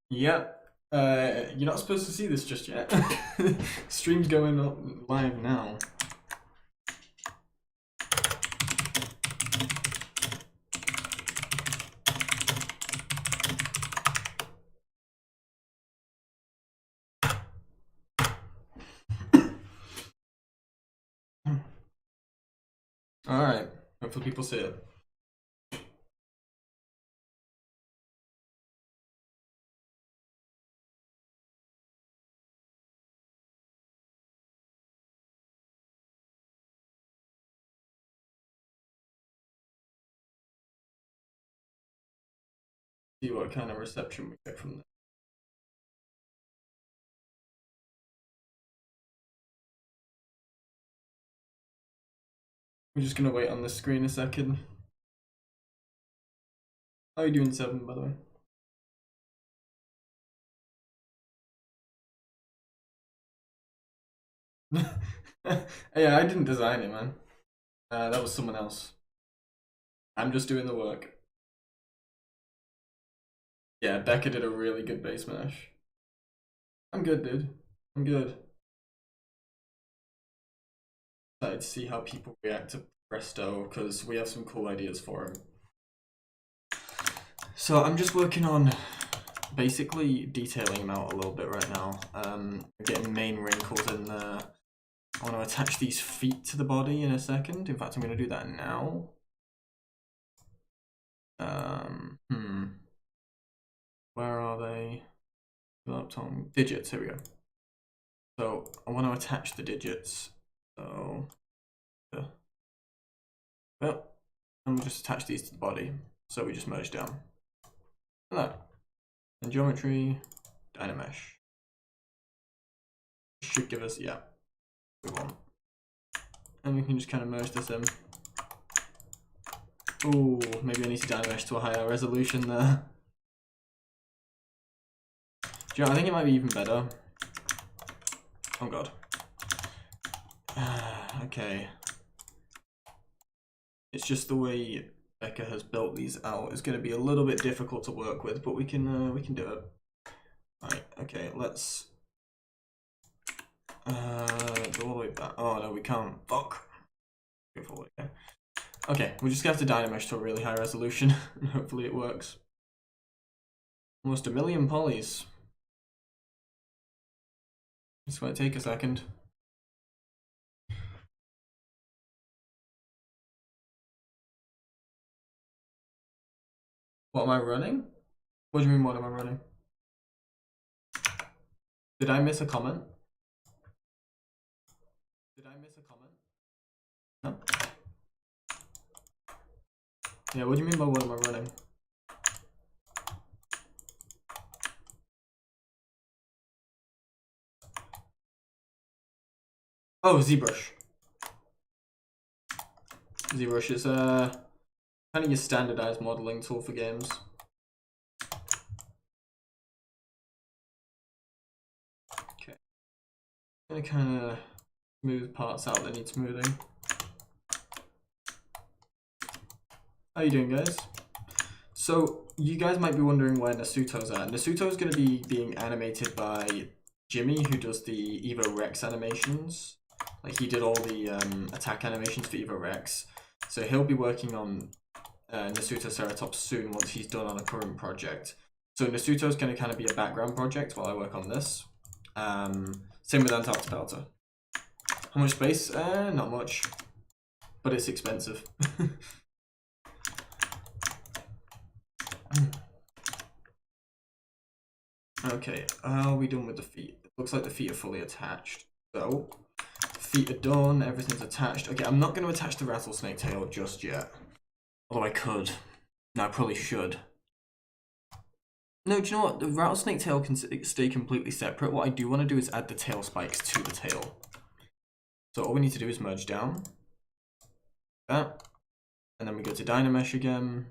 Yep. You're not supposed to see this just yet. Stream's going up live now. Alright. Hopefully people see it. See what kind of reception we get from that. We're just gonna wait on the screen a second. How are you doing, 7, by the way? Yeah, I didn't design it, man. That was someone else. I'm just doing the work. Yeah, Becca did a really good base mesh. I'm good, dude. I'm good. Excited to see how people react to Presto, because we have some cool ideas for him. So I'm just working on basically detailing him out a little bit right now. Getting main wrinkles in there. I want to attach these feet to the body in a second. In fact, I'm going to do that now. Where are they? Digits, here we go. So I want to attach the digits. So, well, and we'll just attach these to the body. So we just merge down. Like that. And geometry, Dynamesh. Should give us, yeah, we want. And we can just kind of merge this in. Ooh, maybe I need to Dynamesh to a higher resolution there. Do you know, I think it might be even better. Oh god. Okay. It's just the way Becca has built these out is going to be a little bit difficult to work with, but we can do it. Right. Okay. Let's go all the way back. Oh no, we can't. Fuck. Go forward. Okay. Okay. We just have to Dynamesh to a really high resolution, and hopefully it works. Almost 1 million polys. It's going to take a second. What am I running? What do you mean, what am I running? Did I miss a comment? Did I miss a comment? No? Yeah, what do you mean by what am I running? Oh, ZBrush. ZBrush is kind of your standardized modeling tool for games. Okay. I'm gonna kind of smooth parts out that need smoothing. How you doing, guys? So you guys might be wondering where Nasuto's at. Nasuto's gonna be being animated by Jimmy, who does the Evo Rex animations. Like, he did all the attack animations for Evo Rex. So he'll be working on Nasuto Ceratops soon once he's done on a current project. So Nasuto's going to kind of be a background project while I work on this. Same with Antarctica. How much space? Not much. But it's expensive. Okay, are we done with the feet? It looks like the feet are fully attached. So, feet are done, everything's attached. Okay, I'm not going to attach the rattlesnake tail just yet. Although I could. No, I probably should. No, do you know what? The rattlesnake tail can stay completely separate. What I do want to do is add the tail spikes to the tail. So all we need to do is merge down. That. And then we go to Dynamesh again.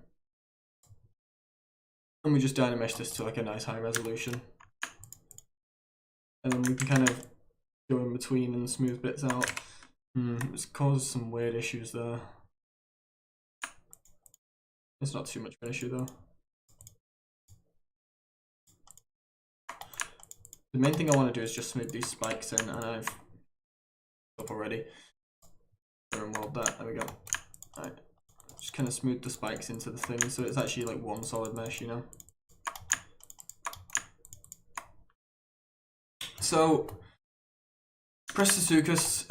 And we just Dynamesh this to like a nice high resolution. And then we can kind of go in between and smooth bits out. It's caused some weird issues there. It's not too much of an issue though. The main thing I want to do is just smooth these spikes in, and I've up already. Unmold that. There we go. Alright. Just kind of smooth the spikes into the thing so it's actually like one solid mesh, you know? So, Prestosuchus,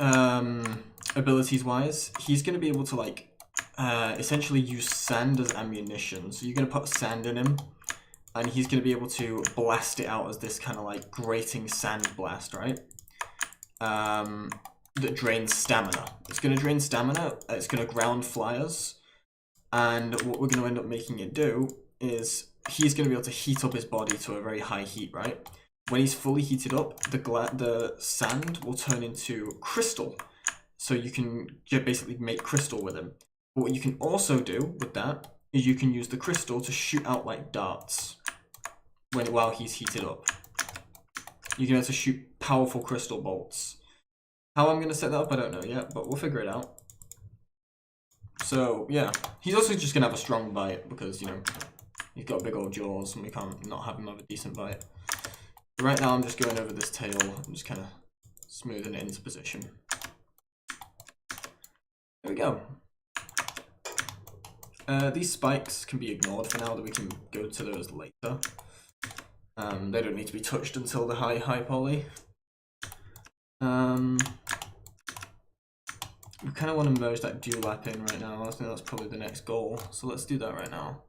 abilities wise, he's going to be able to like essentially use sand as ammunition. So you're going to put sand in him, and he's going to be able to blast it out as this kind of like grating sand blast, right? That drains stamina. It's going to drain stamina, it's going to ground flyers, and what we're going to end up making it do is he's going to be able to heat up his body to a very high heat, right? When he's fully heated up, the sand will turn into crystal. So you can basically make crystal with him. But what you can also do with that is you can use the crystal to shoot out like darts while he's heated up. You can be able to shoot powerful crystal bolts. How I'm going to set that up, I don't know yet, but we'll figure it out. So, yeah. He's also just going to have a strong bite because, you know, he's got big old jaws and we can't not have him have a decent bite. Right now I'm just going over this tail and just kind of smoothing it into position. There we go. These spikes can be ignored for now, that we can go to those later. They don't need to be touched until the high poly. We kind of want to merge that dual lap in right now. I think that's probably the next goal. So let's do that right now.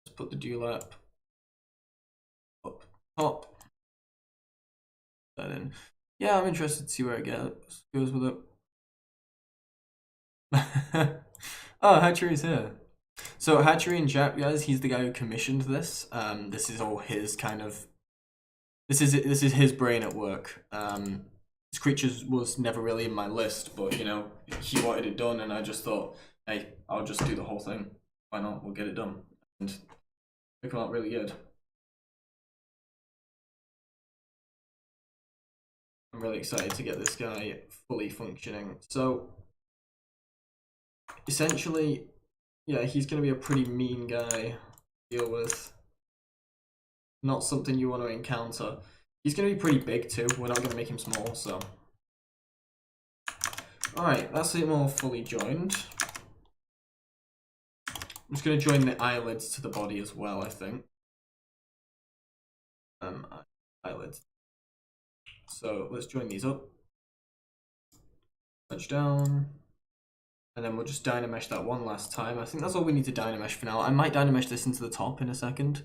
Let's put the dual lap up top. That in. Yeah, I'm interested to see where it goes with it. Oh, Hatchery's here. So Hatchery in chat, guys, he's the guy who commissioned this. This is all his kind of. This is his brain at work. This creature was never really in my list, but you know he wanted it done, and I just thought, hey, I'll just do the whole thing. Why not? We'll get it done, and it come out really good. I'm really excited to get this guy fully functioning. So essentially, yeah, he's going to be a pretty mean guy to deal with. Not something you want to encounter. He's going to be pretty big too. We're not going to make him small, so. Alright, that's it all fully joined. I'm just going to join the eyelids to the body as well, I think. Eyelids. So let's join these up. Touch down. And then we'll just dynamesh that one last time. I think that's all we need to dynamesh for now. I might dynamesh this into the top in a second.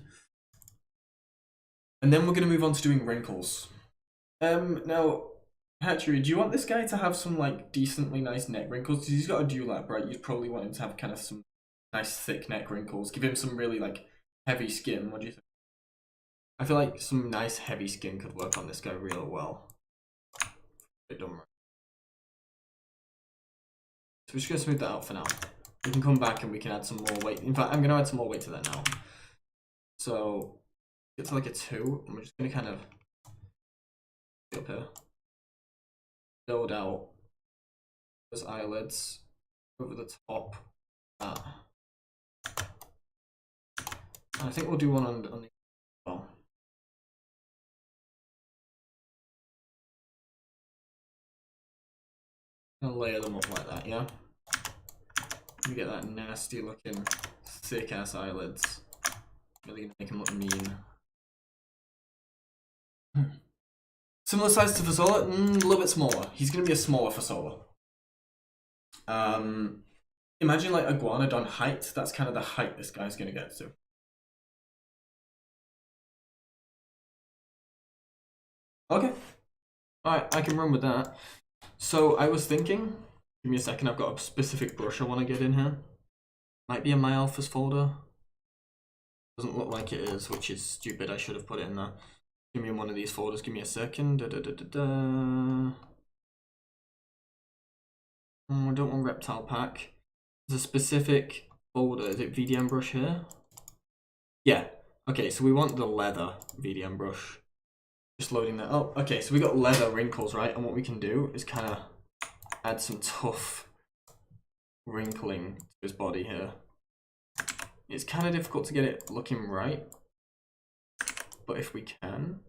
And then we're going to move on to doing wrinkles. Now, Hatchery, do you want this guy to have some like decently nice neck wrinkles? Because he's got a dewlap, right? You'd probably want him to have kind of some nice thick neck wrinkles. Give him some really like heavy skin. What do you think? I feel like some nice heavy skin could work on this guy real well. So we're just going to smooth that out for now. We can come back and we can add some more weight. In fact, I'm going to add some more weight to that now. So get to like a 2, and we're just going to kind of get up here. Build out those eyelids over the top. And I think we'll do one on the well. I'll layer them up like that, yeah? You get that nasty looking thick ass eyelids. Really gonna make him look mean. Similar size to Fasola, a little bit smaller. He's gonna be a smaller Fasola. Imagine like Iguanodon height. That's kind of the height this guy's gonna get to. Okay. Alright, I can run with that. So I was thinking, give me a second, I've got a specific brush I want to get in here. Might be in my alphas folder. Doesn't look like it is, which is stupid. I should have put it in there. Give me in one of these folders, give me a second. Oh, I don't want reptile pack. There's a specific folder. Is it VDM brush here? Yeah. Okay, so we want the leather VDM brush. Just loading that up. Okay, so we got leather wrinkles, right? And what we can do is kind of add some tough wrinkling to his body here. It's kind of difficult to get it looking right, but if we can,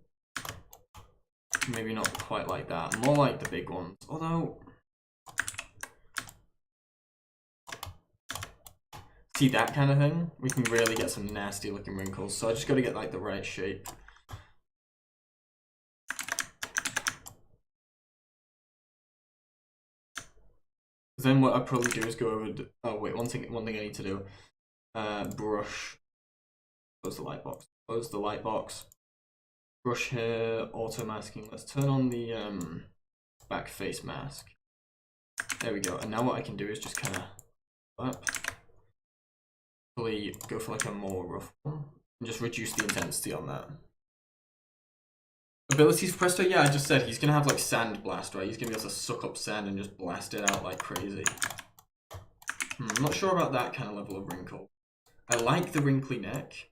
Maybe not quite like that. More like the big ones. Although, see that kind of thing? We can really get some nasty looking wrinkles. So I just got to get like the right shape. Then what I'd probably do is go over. Oh wait, one thing I need to do. Brush. Close the light box. Close the light box. Brush here. Auto masking. Let's turn on the back face mask. There we go. And now what I can do is just kind of up. Probably go for like a more rough one and just reduce the intensity on that. Abilities for Presto? Yeah, I just said he's gonna have like sand blast, right? He's gonna be able to suck up sand and just blast it out like crazy. I'm not sure about that kind of level of wrinkle. I like the wrinkly neck.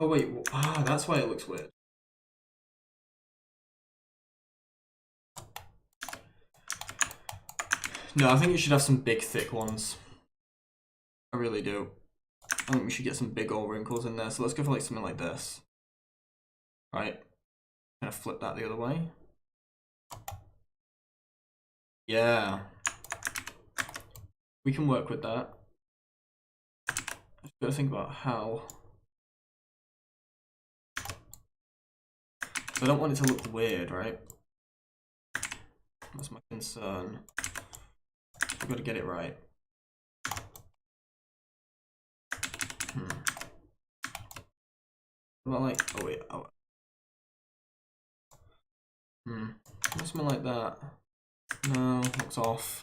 Oh wait, that's why it looks weird. No, I think you should have some big thick ones. I really do. I think we should get some big old wrinkles in there. So let's go for like something like this. Right. Kind of flip that the other way. Yeah. We can work with that. Just gotta think about how. I don't want it to look weird, right? That's my concern. I've got to get it right. What about like, oh wait, something like that. No, looks off.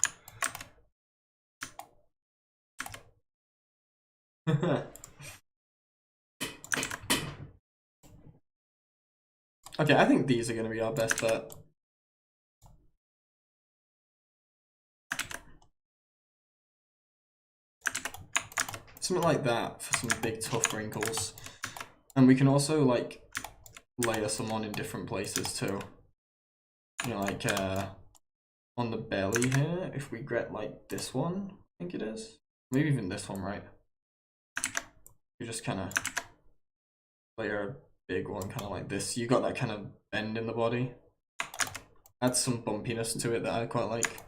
Okay, I think these are going to be our best bet. Something like that for some big tough wrinkles. And we can also like layer some on in different places too. You know, like on the belly here, if we get like this one, I think it is. Maybe even this one, right? You just kind of layer a big one kind of like this. You got that kind of bend in the body. Add some bumpiness to it that I quite like.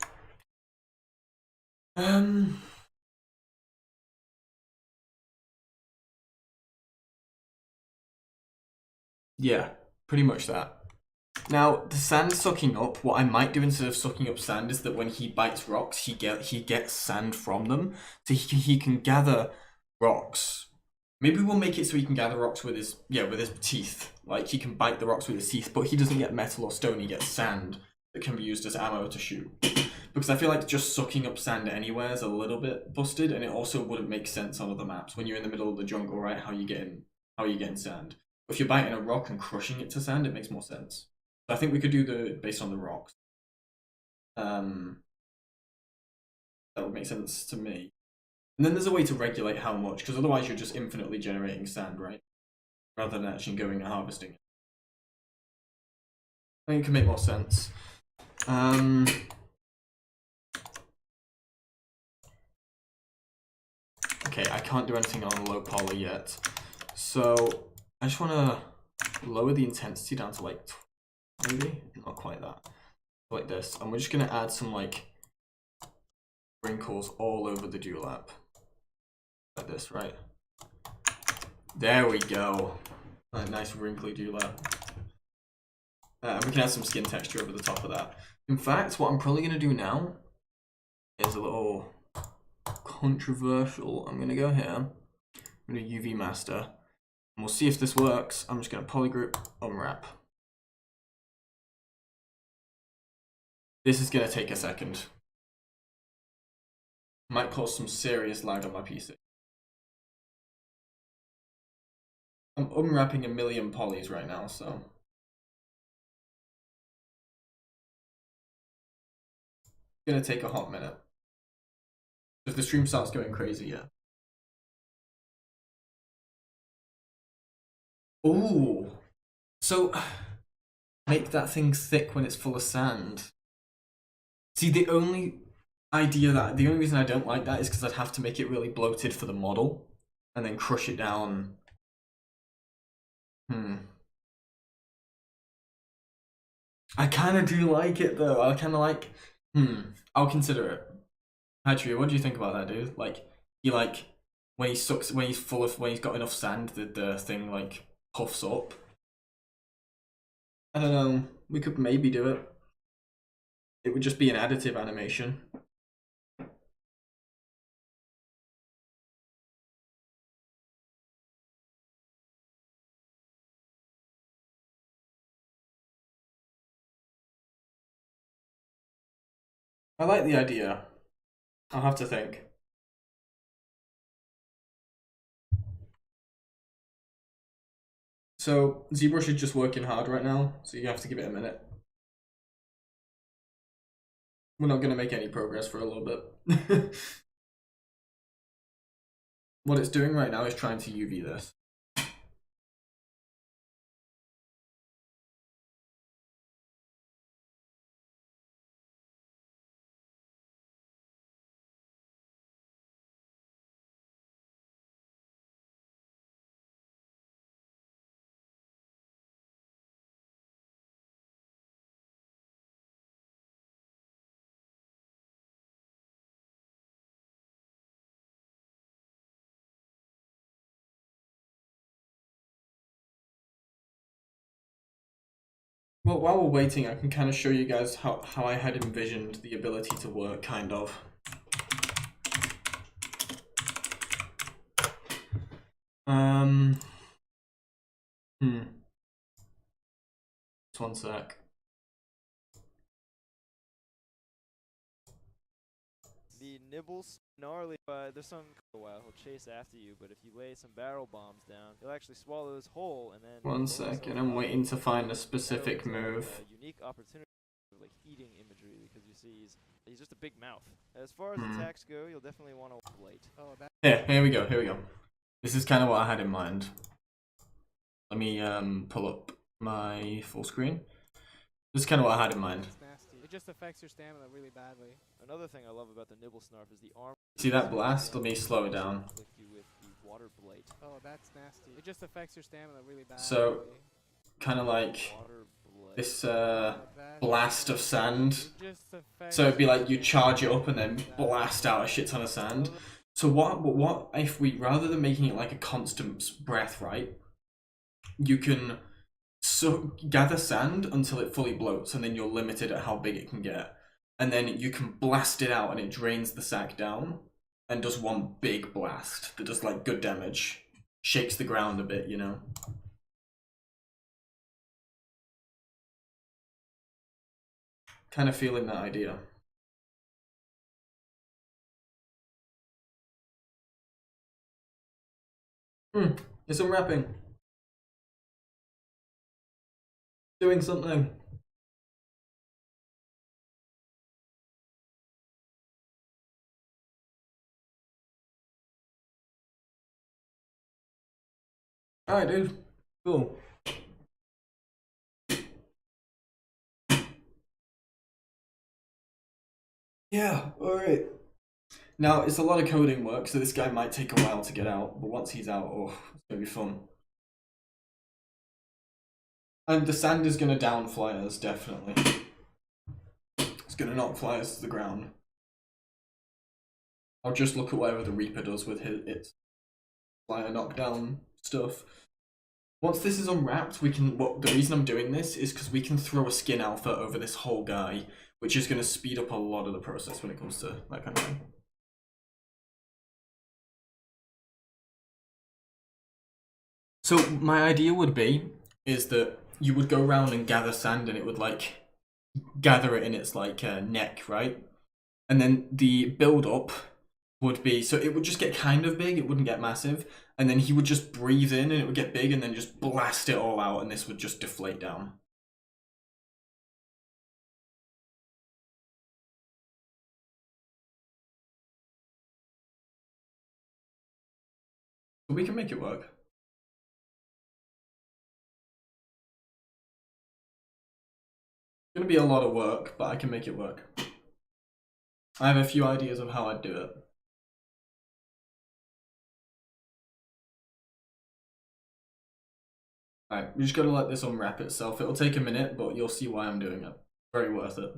Yeah, pretty much that. Now, the sand sucking up, what I might do instead of sucking up sand is that when he bites rocks, he gets sand from them. So he can gather rocks. Maybe we'll make it so he can gather rocks with his teeth. Like he can bite the rocks with his teeth, but he doesn't get metal or stone, he gets sand that can be used as ammo to shoot. Because I feel like just sucking up sand anywhere is a little bit busted, and it also wouldn't make sense on other maps. When you're in the middle of the jungle, right, how are you getting sand? If you're biting a rock and crushing it to sand, it makes more sense. So I think we could do based on the rocks. That would make sense to me. And then there's a way to regulate how much, because otherwise you're just infinitely generating sand, right? Rather than actually going and harvesting it. I think it can make more sense. Okay, I can't do anything on low poly yet. So I just want to lower the intensity down to like maybe not quite that, like this, and we're just gonna add some like wrinkles all over the dewlap, like this, right? There we go, like nice wrinkly dewlap. We can add some skin texture over the top of that. In fact, what I'm probably gonna do now is a little controversial. I'm gonna go here. I'm gonna UV master, and we'll see if this works. I'm just gonna polygroup unwrap. This is going to take a second. Might cause some serious lag on my PC. I'm unwrapping a million polys right now, so. It's going to take a hot minute. If the stream starts going crazy, yeah. Ooh. So, make that thing thick when it's full of sand. See, idea that the only reason I don't like that is because I'd have to make it really bloated for the model and then crush it down. I kind of do like it though. I kind of like. I'll consider it. Hatchery, what do you think about that, dude? Like, he like when he sucks, when he's full of, when he's got enough sand, the thing like puffs up. I don't know. We could maybe do it. It would just be an additive animation. I like the idea. I'll have to think. So ZBrush is just working hard right now, so you have to give it a minute. We're not gonna make any progress for a little bit. What it's doing right now is trying to UV this. Well, while we're waiting, I can kind of show you guys how I had envisioned the ability to work, kind of. Just one sec. The nibbles gnarly, but there's some a while he'll chase after you, but if you lay some barrel bombs down, he'll actually swallow this whole and then One second, I'm waiting to find a specific move. A unique opportunity for like eating imagery because you see he's just a big mouth. As far as attacks go, you'll definitely want to blade. Here we go. This is kind of what I had in mind. Let me pull up my full screen. This is kind of what I had in mind. It just affects your stamina really badly. Another thing I love about the nibble snarf is the arm. See that blast? Let me slow it down. You with the water blade. Oh, that's nasty. It just affects your stamina really badly. So, kind of like this blast of sand. So it'd be like you charge it up and then blast out a shit ton of sand. So what if we, rather than making it like a constant breath, right? You can gather sand until it fully bloats, and then you're limited at how big it can get. And then you can blast it out and it drains the sack down and does one big blast that does like good damage. Shakes the ground a bit, you know? Kind of feeling that idea. It's unwrapping. Doing something. Alright, dude. Cool. Yeah, alright. Now, it's a lot of coding work, so this guy might take a while to get out, but once he's out, oh, it's gonna be fun. And the sand is gonna down flyers, definitely. It's gonna knock flyers to the ground. I'll just look at whatever the Reaper does with its flyer knockdown stuff. Once this is unwrapped, we can. The reason I'm doing this is because we can throw a skin alpha over this whole guy, which is going to speed up a lot of the process when it comes to that kind of thing. So my idea would be is that you would go around and gather sand, and it would like gather it in its like neck, right? And then the build up would be, so it would just get kind of big, it wouldn't get massive, and then he would just breathe in and it would get big and then just blast it all out and this would just deflate down. But we can make it work. It's gonna be a lot of work, but I can make it work. I have a few ideas of how I'd do it. Alright, we just gotta let this unwrap itself. It'll take a minute, but you'll see why I'm doing it. Very worth it.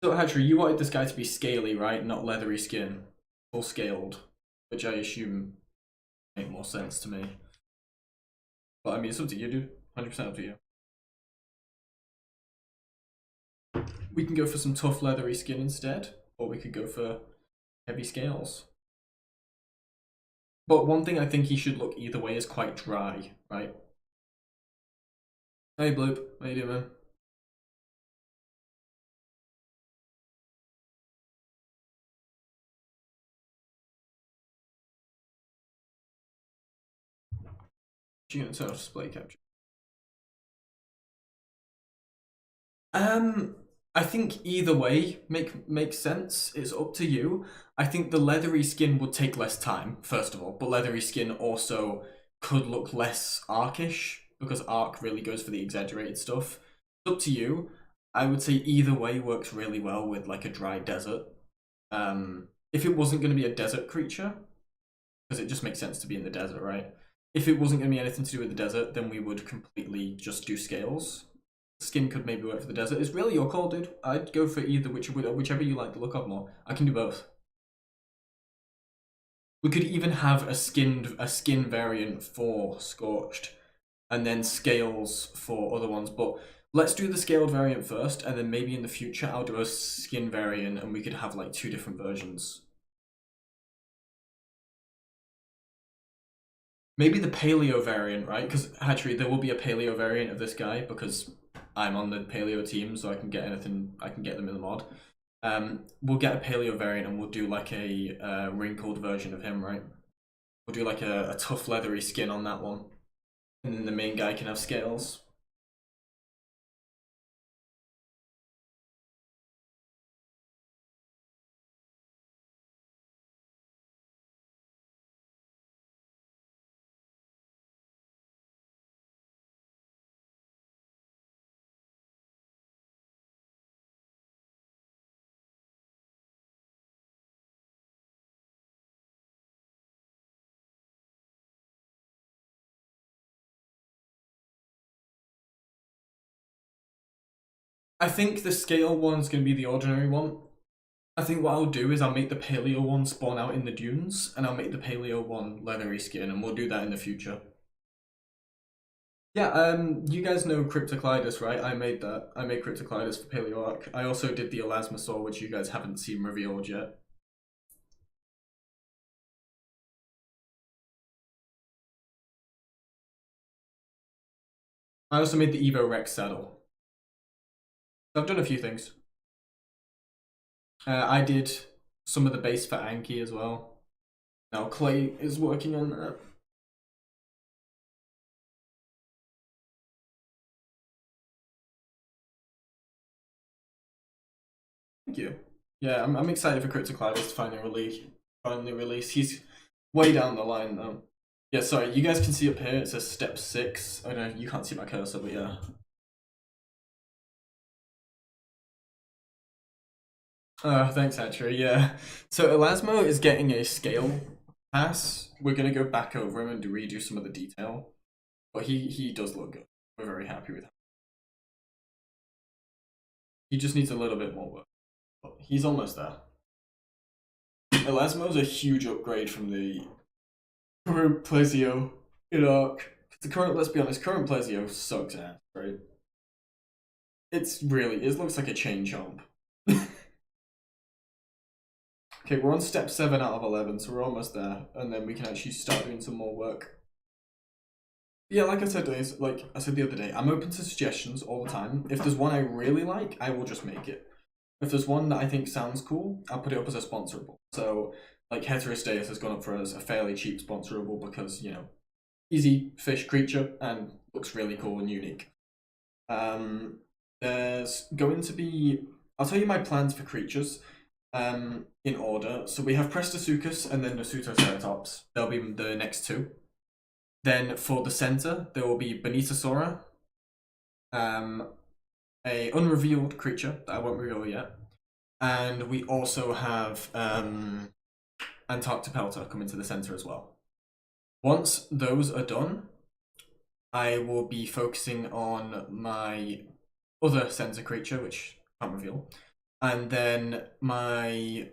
So, Hatchery, you wanted this guy to be scaly, right? Not leathery skin. Full scaled. Which I assume make more sense to me. But I mean, it's up to you, dude. 100% up to you. We can go for some tough leathery skin instead, or we could go for heavy scales. But one thing I think he should look either way is quite dry, right? Hey Bloop, how you doing, man? You're gonna turn off display capture. I think either way makes sense. It's up to you. I think the leathery skin would take less time, first of all, but leathery skin also could look less arcish because arc really goes for the exaggerated stuff. It's up to you. I would say either way works really well with like a dry desert. If it wasn't going to be a desert creature, because it just makes sense to be in the desert, right? If it wasn't going to be anything to do with the desert, then we would completely just do scales. Skin could maybe work for the desert. It's really your call, dude. I'd go for either, whichever you like the look of more. I can do both. We could even have a skin variant for Scorched, and then scales for other ones. But let's do the scaled variant first, and then maybe in the future I'll do a skin variant, and we could have like 2 different versions. Maybe the paleo variant, right? Because actually there will be a paleo variant of this guy because I'm on the paleo team, so I can get anything. I can get them in the mod. We'll get a paleo variant and we'll do like a wrinkled version of him, right? We'll do like a tough leathery skin on that one, and then the main guy can have scales. I think the scale one's going to be the ordinary one. I think what I'll do is I'll make the paleo one spawn out in the dunes, and I'll make the paleo one leathery skin, and we'll do that in the future. Yeah, you guys know Cryptoclydus, right? I made that. I made Cryptoclydus for Paleo Arc. I also did the Elasmosaur, which you guys haven't seen revealed yet. I also made the Evo Rex saddle. I've done a few things. I did some of the base for Anki as well. Now Clay is working on that. Thank you. Yeah, I'm excited for Cryptoclydus to finally release. He's way down the line though. Yeah, sorry, you guys can see up here, it says step 6. I don't know, you can't see my cursor, but yeah. Thanks, Hatchery. Yeah. So Elasmo is getting a scale pass. We're gonna go back over him and redo some of the detail, but he does look good. We're very happy with him. He just needs a little bit more work, but he's almost there. Elasmo's a huge upgrade from the current Plesio in Arc. The current, let's be honest, current Plesio sucks ass, right? It looks like a chain chomp. Okay, we're on step 7 out of 11, so we're almost there, and then we can actually start doing some more work. Yeah, like I said, the other day, I'm open to suggestions all the time. If there's one I really like, I will just make it. If there's one that I think sounds cool, I'll put it up as a sponsorable. So, like, Heterosteus has gone up for us a fairly cheap sponsorable because, you know, easy fish creature and looks really cool and unique. There's going to be... I'll tell you my plans for creatures in order. So we have Prestosuchus and then Nasutoceratops. They'll be the next 2. Then for the center, there will be Bonitasaura, a unrevealed creature that I won't reveal yet, and we also have Antarctopelta coming to the center as well. Once those are done, I will be focusing on my other center creature, which I can't reveal, and then my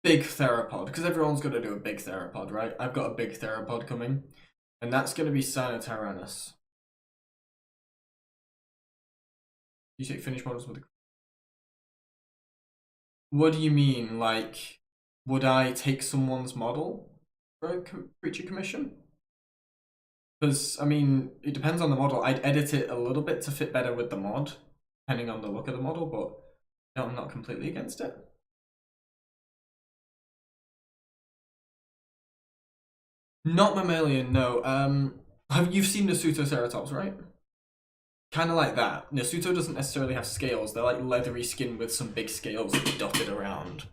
big theropod, because everyone's got to do a big theropod, right? I've got a big theropod coming, and that's going to be Sinotyrannus. You take finished models with the... What do you mean? Like, would I take someone's model for a creature commission? Because, I mean, it depends on the model. I'd edit it a little bit to fit better with the mod, depending on the look of the model, but no, I'm not completely against it. Not mammalian, no. You've seen Nasutoceratops, right? Kind of like that. Nasuto doesn't necessarily have scales. They're like leathery skin with some big scales dotted around.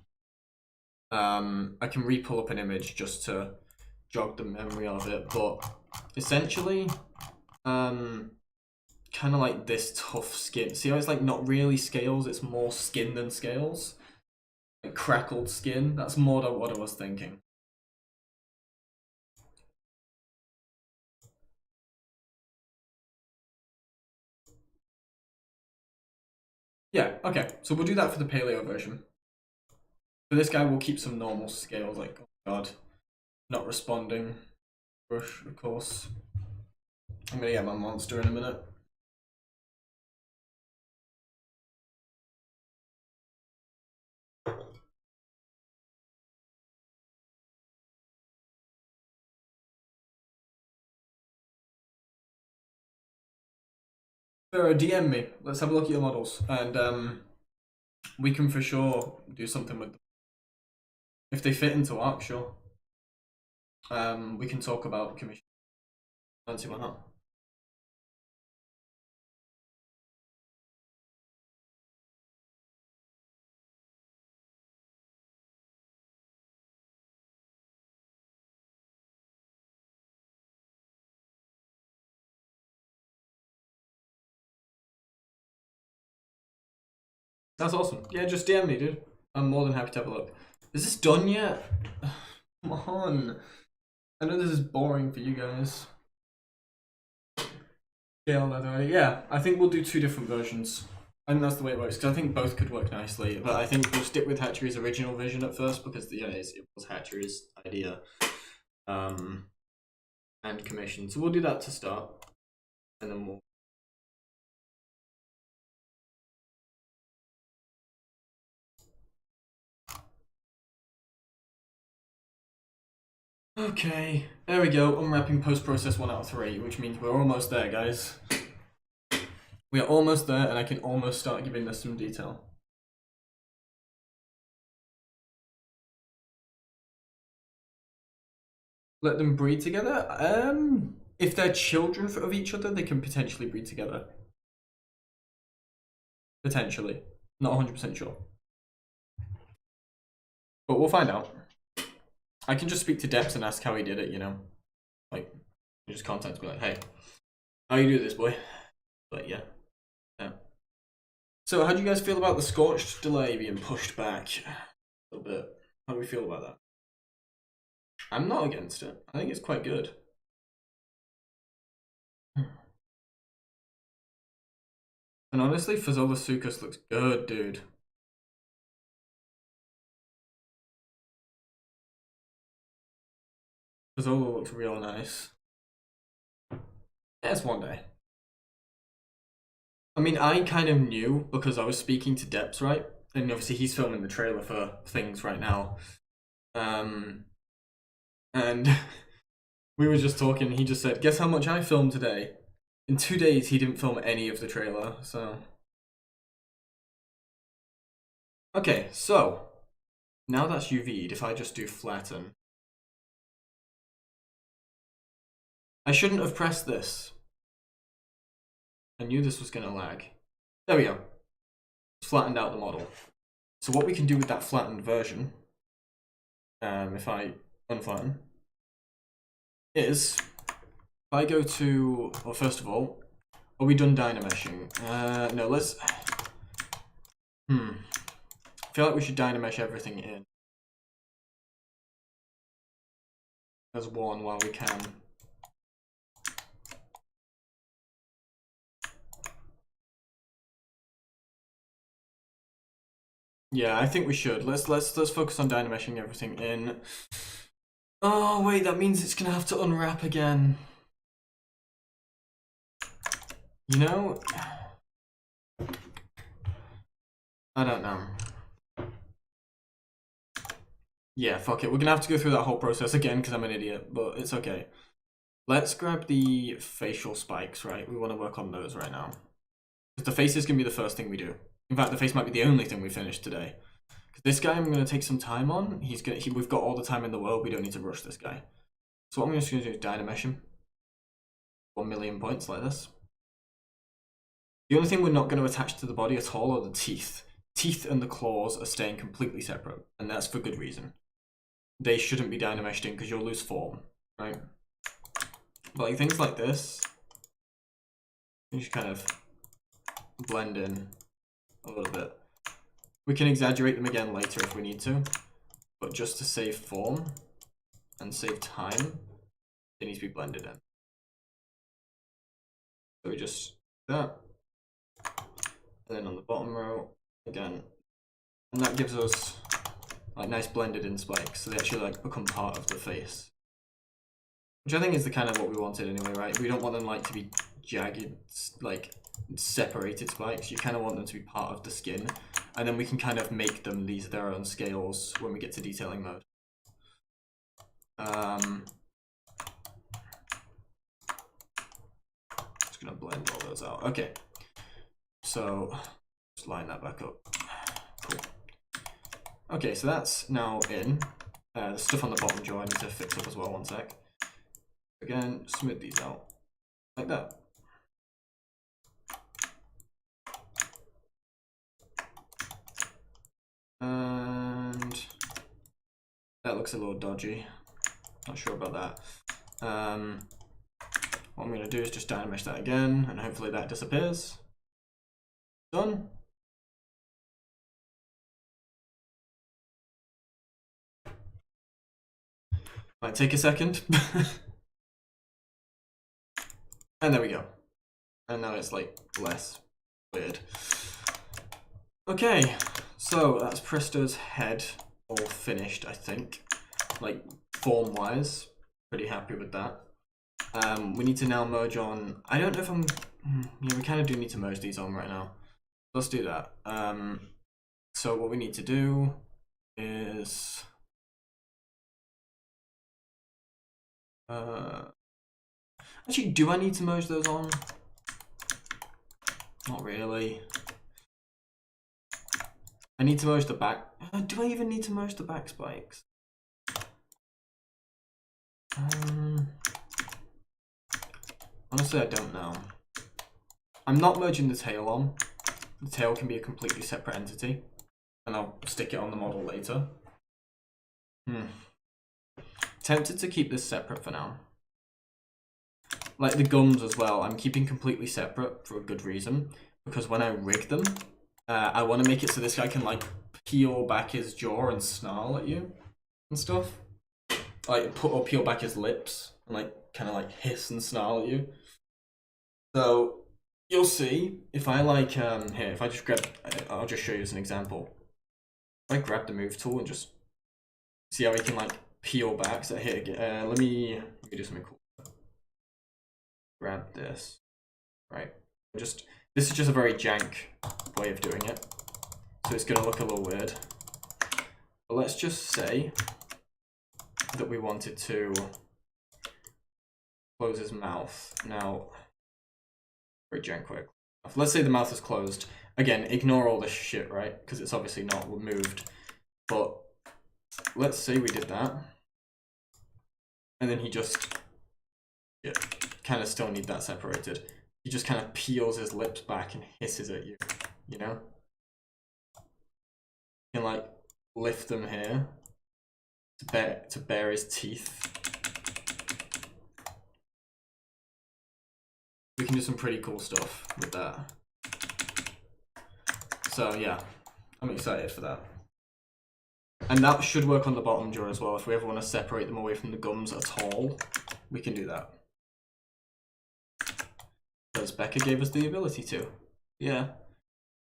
I can re-pull up an image just to jog the memory of it, but essentially, kind of like this tough skin. See how it's like not really scales, it's more skin than scales? Like crackled skin, that's more than what I was thinking. Yeah, okay, so we'll do that for the paleo version. For this guy, we'll keep some normal scales, like, oh god, not responding. Brush, of course. I'm gonna get my monster in a minute. Pharaoh, DM me. Let's have a look at your models, and we can for sure do something with them. If they fit into Arc, sure. We can talk about commission. Let's see why not. That's awesome. Yeah, just DM me, dude. I'm more than happy to have a look. Is this done yet? Come on. I know this is boring for you guys. Yeah, I think we'll do two different versions. I think that's the way it works, because I think both could work nicely. But I think we'll stick with Hatchery's original vision at first, because it was Hatchery's idea. And commission. So we'll do that to start. And then we'll... Okay, there we go. Unwrapping post-process 1 out of 3, which means we're almost there, guys. We are almost there, and I can almost start giving this some detail. Let them breed together? If they're children of each other, they can potentially breed together. Potentially. Not 100% sure. But we'll find out. I can just speak to Deps and ask how he did it, you know? Like, just contact me like, hey, how you do this, boy? But yeah. So how do you guys feel about the Scorched delay being pushed back a little bit? How do we feel about that? I'm not against it. I think it's quite good. And honestly, Prestosuchus looks good, dude. Fazzola looks real nice. Yes, one day. I mean, I kind of knew because I was speaking to Deps, right? And obviously he's filming the trailer for things right now. And we were just talking, he just said, guess how much I filmed today? In 2 days, he didn't film any of the trailer, so... Okay, so... Now that's UV'd, if I just do flatten... I shouldn't have pressed this. I knew this was going to lag. There we go. Flattened out the model. So what we can do with that flattened version, if I unflatten, is if I go to, well, first of all, Are we done dynameshing? No, let's... I feel like we should dynamesh everything in as one while we can. Yeah, I think we should. Let's focus on dynameshing everything in. Oh wait, that means it's gonna have to unwrap again. You know, I don't know. Yeah, fuck it. We're gonna have to go through that whole process again because I'm an idiot, but it's okay. Let's grab the facial spikes, right? We want to work on those right now. Because the face is gonna be the first thing we do. In fact, the face might be the only thing we finish today. This guy I'm gonna take some time on. We've got all the time in the world. We don't need to rush this guy. So what I'm just gonna do is dynamesh him. 1 million points like this. The only thing we're not going to attach to the body at all are the teeth. Teeth and the claws are staying completely separate, and that's for good reason. They shouldn't be dynameshed in because you'll lose form, right? But like things like this, you just kind of blend in a little bit. We can exaggerate them again later if we need to, but just to save form and save time, they need to be blended in. So we just do that. And then on the bottom row, again. And that gives us like nice blended in spikes, so they actually like become part of the face. Which I think is the kind of what we wanted anyway, right? We don't want them like to be jagged, like separated spikes. You kind of want them to be part of the skin. And then we can kind of make them their own scales when we get to detailing mode. Just gonna blend all those out. Okay. So just line that back up. Cool. Okay, so that's now in. The stuff on the bottom jaw I need to fix up as well, 1 sec. Again, smooth these out. Like that. And that looks a little dodgy. Not sure about that. What I'm going to do is just dynamesh that again, and hopefully that disappears. Done. Might take a second. And there we go. And now it's like less weird. Okay, so that's Presto's head all finished, I think. Like form-wise, pretty happy with that. We need to now merge on. I don't know if I'm. Yeah, we kind of do need to merge these on right now. Let's do that. So what we need to do is. Actually, do I need to merge those on? Not really. I need to merge the back. Do I even need to merge the back spikes? Honestly, I don't know. I'm not merging the tail on. The tail can be a completely separate entity, and I'll stick it on the model later. Tempted to keep this separate for now. Like the gums as well, I'm keeping completely separate for a good reason, because when I rig them, I want to make it so this guy can like peel back his jaw and snarl at you and stuff. Like or peel back his lips and like kind of like hiss and snarl at you. So you'll see if I like here, if I just grab, I'll just show you as an example. If I grab the move tool and just see how he can like peel back. So here, let me do something cool. Grab this, right? This is just a very jank way of doing it, so it's gonna look a little weird. But let's just say that we wanted to close his mouth. Now, very jank way. Let's say the mouth is closed. Again, ignore all this shit, right? Because it's obviously not moved. But let's say we did that, and then he just kind of still need that separated. He just kind of peels his lips back and hisses at you, you know? You can like lift them here to bare his teeth. we can do some pretty cool stuff with that. So yeah, I'm excited for that. And that should work on the bottom jaw as well. If we ever want to separate them away from the gums at all, we can do that. Because Becca gave us the ability to. Yeah.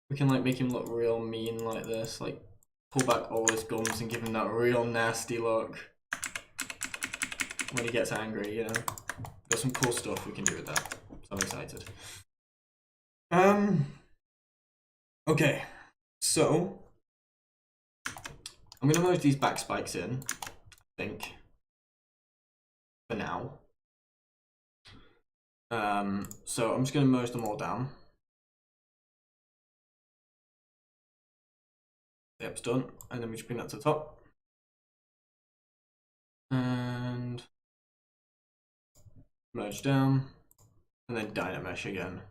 We can like make him look real mean like this, like pull back all his gums and give him that real nasty look when he gets angry, you know. Got some cool stuff we can do with that. So I'm excited. Okay, so I'm gonna merge these back spikes in, I think, for now. So I'm just gonna merge them all down. Yep, it's done. And then we just bring that to the top. And merge down. And then Dynamesh again.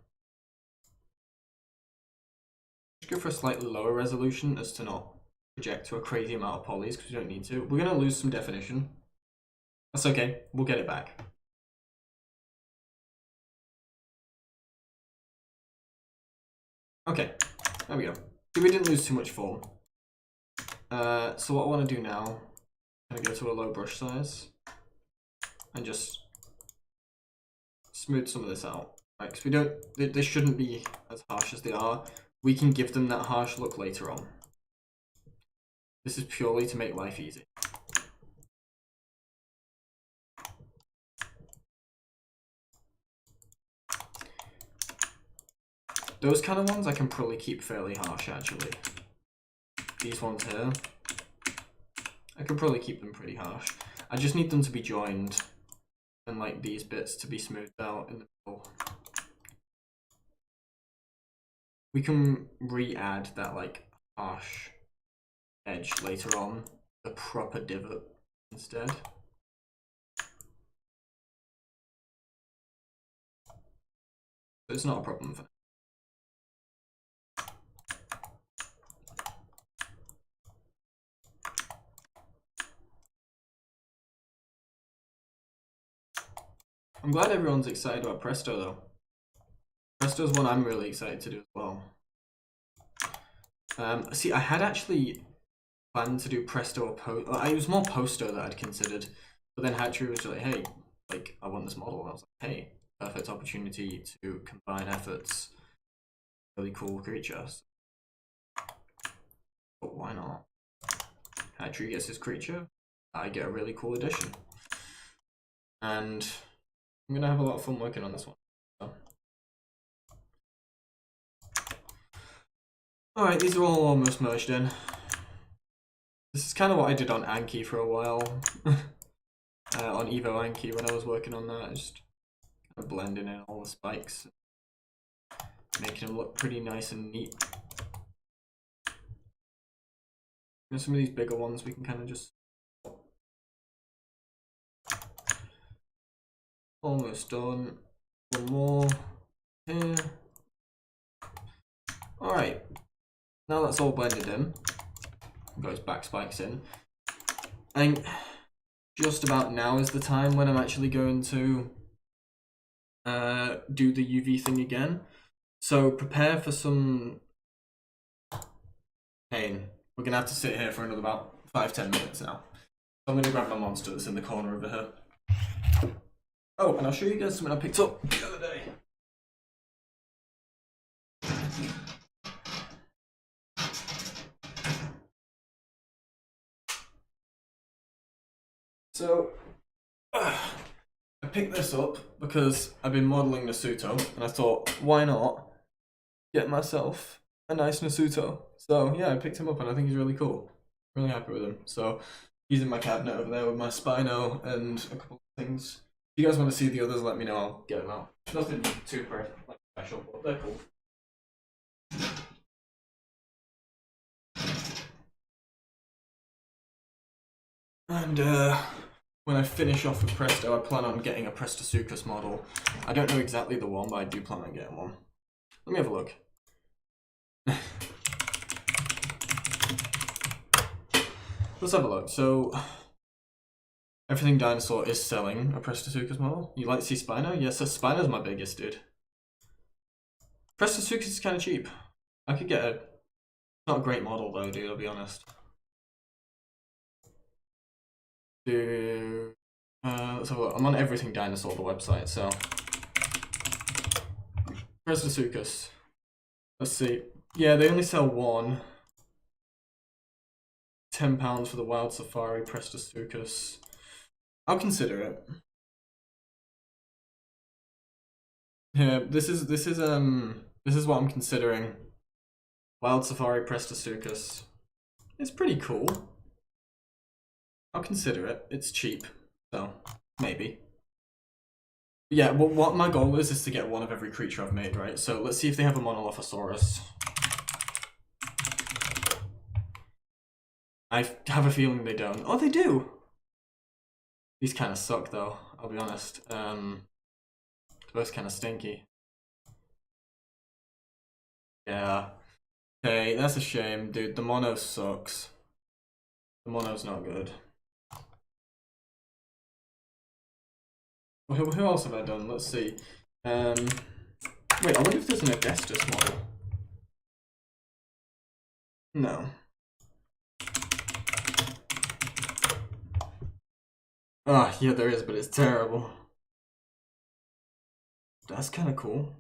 Just go for a slightly lower resolution as to not project to a crazy amount of polys because we don't need to. We're going to lose some definition. That's okay. We'll get it back. Okay. There we go. So we didn't lose too much form. So what I want to do now, I'm going to go to a low brush size and just smooth some of this out. Right, because we don't, they shouldn't be as harsh as they are. We can give them that harsh look later on. This is purely to make life easy. Those kind of ones I can probably keep fairly harsh actually. These ones here, I can probably keep them pretty harsh. I just need them to be joined and like these bits to be smoothed out in the middle. We can re-add that like harsh edge later on, the proper divot instead. So it's not a problem for now. I'm glad everyone's excited about Presto though. Presto's one I'm really excited to do as well. See, I had actually planned to do Presto or Posto. It was more Posto that I'd considered, but then Hatchery was like, hey, like, I want this model. And I was like, hey, perfect opportunity to combine efforts. Really cool creatures. But why not? Hatchery gets his creature. I get a really cool addition. And I'm going to have a lot of fun working on this one. So. Alright, these are all almost merged in. This is kind of what I did on Anki for a while. On Evo Anki when I was working on that. Just kind of blending in all the spikes. Making them look pretty nice and neat. And some of these bigger ones we can kind of just... Almost done. One more here. Alright. Now that's all blended in. Got his back spikes in. I think just about now is the time when I'm actually going to do the UV thing again. So prepare for some pain. We're going to have to sit here for another about 5-10 minutes now. I'm going to grab my monster that's in the corner over here. Oh, and I'll show you guys something I picked up the other day. So, I picked this up because I've been modelling Nasuto, and I thought, why not get myself a nice Nasuto? So yeah, I picked him up and I think he's really cool. Really happy with him. So he's in my cabinet over there with my Spino and a couple of things. If you guys want to see the others, let me know, I'll get them out. Nothing too special, but they're cool. And when I finish off with Presto, I plan on getting a Prestosuchus model. I don't know exactly the one, but I do plan on getting one. Let me have a look. Let's have a look. So, Everything Dinosaur is selling a Prestosuchus model. You like to see Spino? Yes, Spino's my biggest, dude. Prestosuchus is kind of cheap. I could get a not a great model though, dude. I'll be honest. Let's have a look. I'm on Everything Dinosaur, the website. So Prestosuchus. Let's see. Yeah, they only sell one. £10 for the Wild Safari Prestosuchus. I'll consider it. Yeah, this is what I'm considering. Wild Safari Prestosuchus. It's pretty cool. I'll consider it. It's cheap, so maybe. Yeah, well, what my goal is to get one of every creature I've made, right? So let's see if they have a Monolophosaurus. I have a feeling they don't. Oh, they do! These kind of suck, though, I'll be honest. They're both kind of stinky. Yeah. Okay, that's a shame, dude. The mono sucks. The mono's not good. Who else have I done? Let's see. Wait, I wonder if there's an Augustus model. No. Ah, yeah, there is, but it's terrible. That's kind of cool.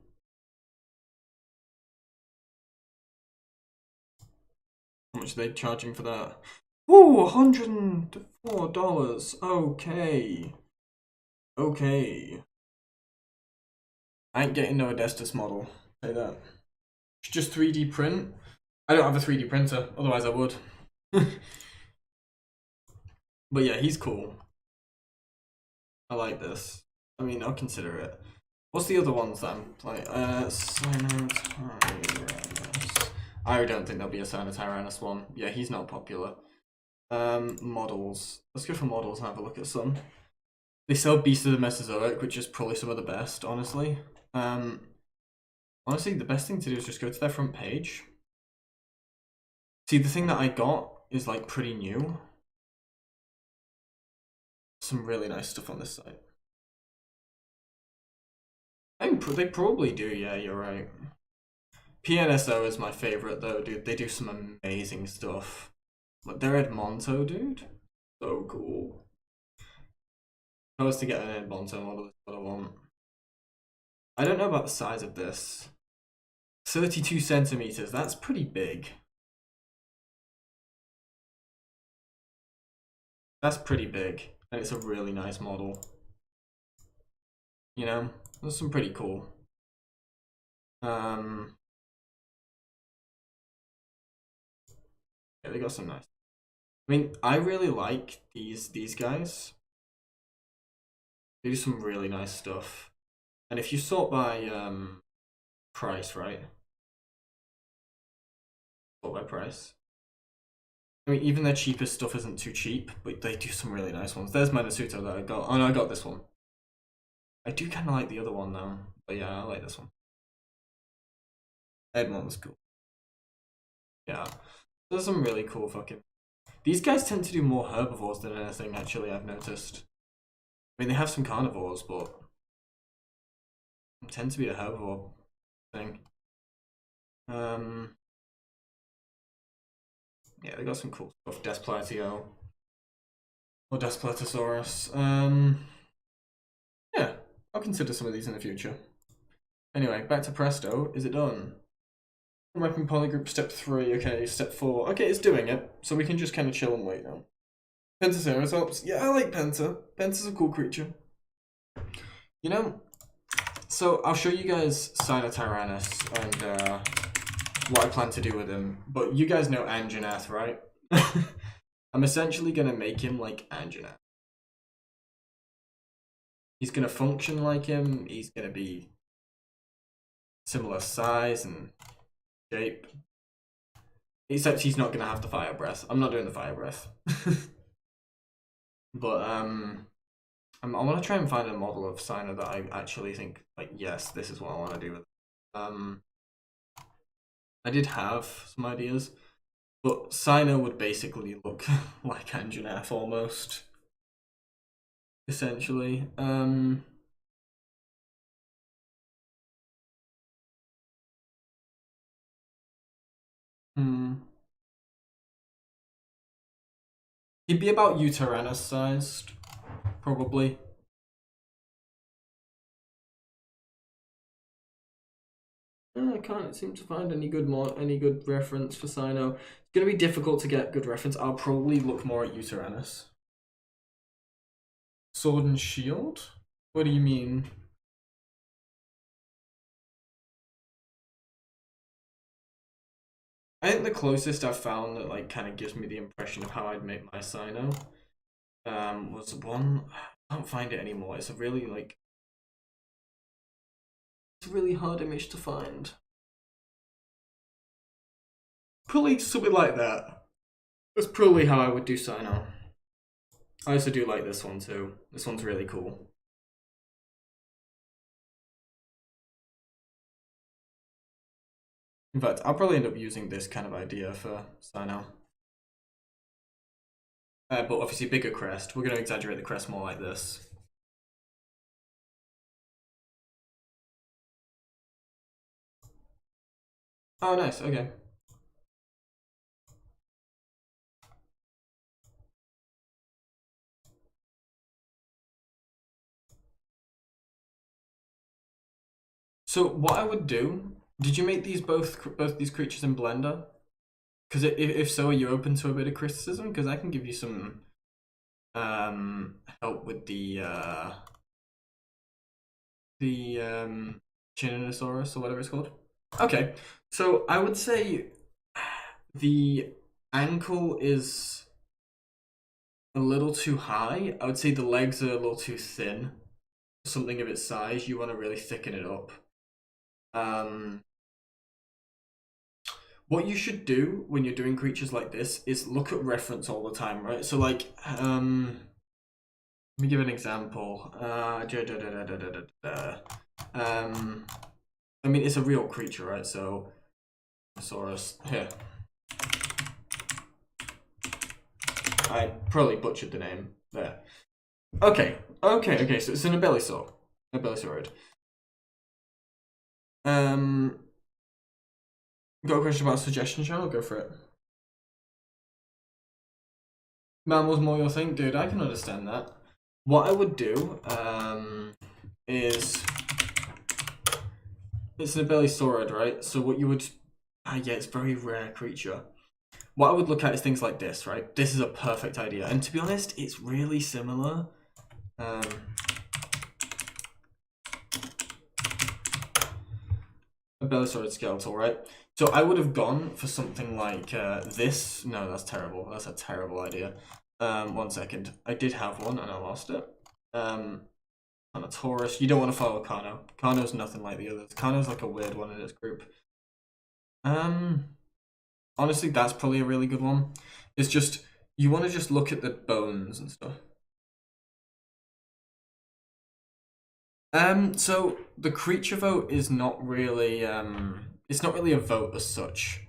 How much are they charging for that? Ooh, $104. Okay. Okay. I ain't getting no Adestus model. Say that. It's just 3D print. I don't have a 3D printer, otherwise I would. But yeah, he's cool. I like this. I mean, I'll consider it. What's the other ones that I'm playing? Sinotyrannus. I don't think there'll be a Sinotyrannus one. Yeah, he's not popular. Models. Let's go for models and have a look at some. They sell Beast of the Mesozoic, which is probably some of the best, honestly. Honestly, the best thing to do is just go to their front page. See, the thing that I got is like pretty new. Some really nice stuff on this site. They probably do, yeah, you're right. PNSO is my favorite though, dude. They do some amazing stuff. Like their Edmonto, dude. So cool. If I was to get an Edmonto model, that's what I want. I don't know about the size of this. 32 centimeters, that's pretty big. That's pretty big, and it's a really nice model. You know, that's some pretty cool. Yeah, they got some nice. I mean, I really like these guys. They do some really nice stuff. And if you sort by price, right? Sort by price. I mean, even their cheapest stuff isn't too cheap, but they do some really nice ones. There's my Nasuto that I got. Oh no, I got this one. I do kind of like the other one though. But yeah, I like this one. Edmond's cool. Yeah. There's some really cool fucking... These guys tend to do more herbivores than anything, actually, I've noticed. I mean, they have some carnivores, but... tend to be a herbivore thing. Yeah, they got some cool stuff. Desplatio. Or Desplatosaurus. Yeah, I'll consider some of these in the future. Anyway, back to Presto. Is it done? Weapon polygroup step 3. Okay, step 4. Okay, it's doing it. So we can just kind of chill and wait now. Pentaceratops. Yeah, I like Penta. Penta's a cool creature. You know, so I'll show you guys Sinotyrannus and what I plan to do with him. But you guys know Anjanath, right? I'm essentially going to make him like Anjanath. He's going to function like him. He's going to be similar size and shape. Except he's not going to have the fire breath. I'm not doing the fire breath. But I want to try and find a model of Sino that I actually think, like, yes, this is what I want to do with it. I did have some ideas, but Sino would basically look like Anjanath almost. Essentially. He'd be about Uteranus sized, probably. I can't seem to find any good reference for Sino. It's gonna be difficult to get good reference. I'll probably look more at Uteranus. Sword and shield? What do you mean? I think the closest I've found that like kind of gives me the impression of how I'd make my Sino was one. I can't find it anymore. It's a really hard image to find. Probably something like that. That's probably how I would do Sino. I also do like this one too. This one's really cool. In fact, I'll probably end up using this kind of idea for Sino. But obviously bigger crest. We're going to exaggerate the crest more like this. Oh, nice. Okay. So what I would do, did you make these both these creatures in Blender? Because if so, are you open to a bit of criticism? Because I can give you some help with the Chininosaurus or whatever it's called. Okay, so I would say the ankle is a little too high. I would say the legs are a little too thin. Something of its size, you want to really thicken it up. What you should do when you're doing creatures like this is look at reference all the time, right? So like, let me give an example. I mean, it's a real creature, right? So, Saurus, here. I probably butchered the name there. Okay, so it's an Abelisaur. Abelisaurid. Got a question about suggestion channel? Go for it. Mammal's more your thing? Dude, I can understand that. What I would do is... It's an Abelisaurid, right? So what you would... yeah, it's a very rare creature. What I would look at is things like this, right? This is a perfect idea. And to be honest, it's really similar. Abelisaurid skeletal, right? So I would have gone for something like this. No, that's terrible. That's a terrible idea. 1 second. I did have one and I lost it. On a Taurus. You don't want to follow Kano. Kano's nothing like the others. Kano's like a weird one in this group. Honestly, that's probably a really good one. It's just, you want to just look at the bones and stuff. So the creature vote is not really it's not really a vote as such.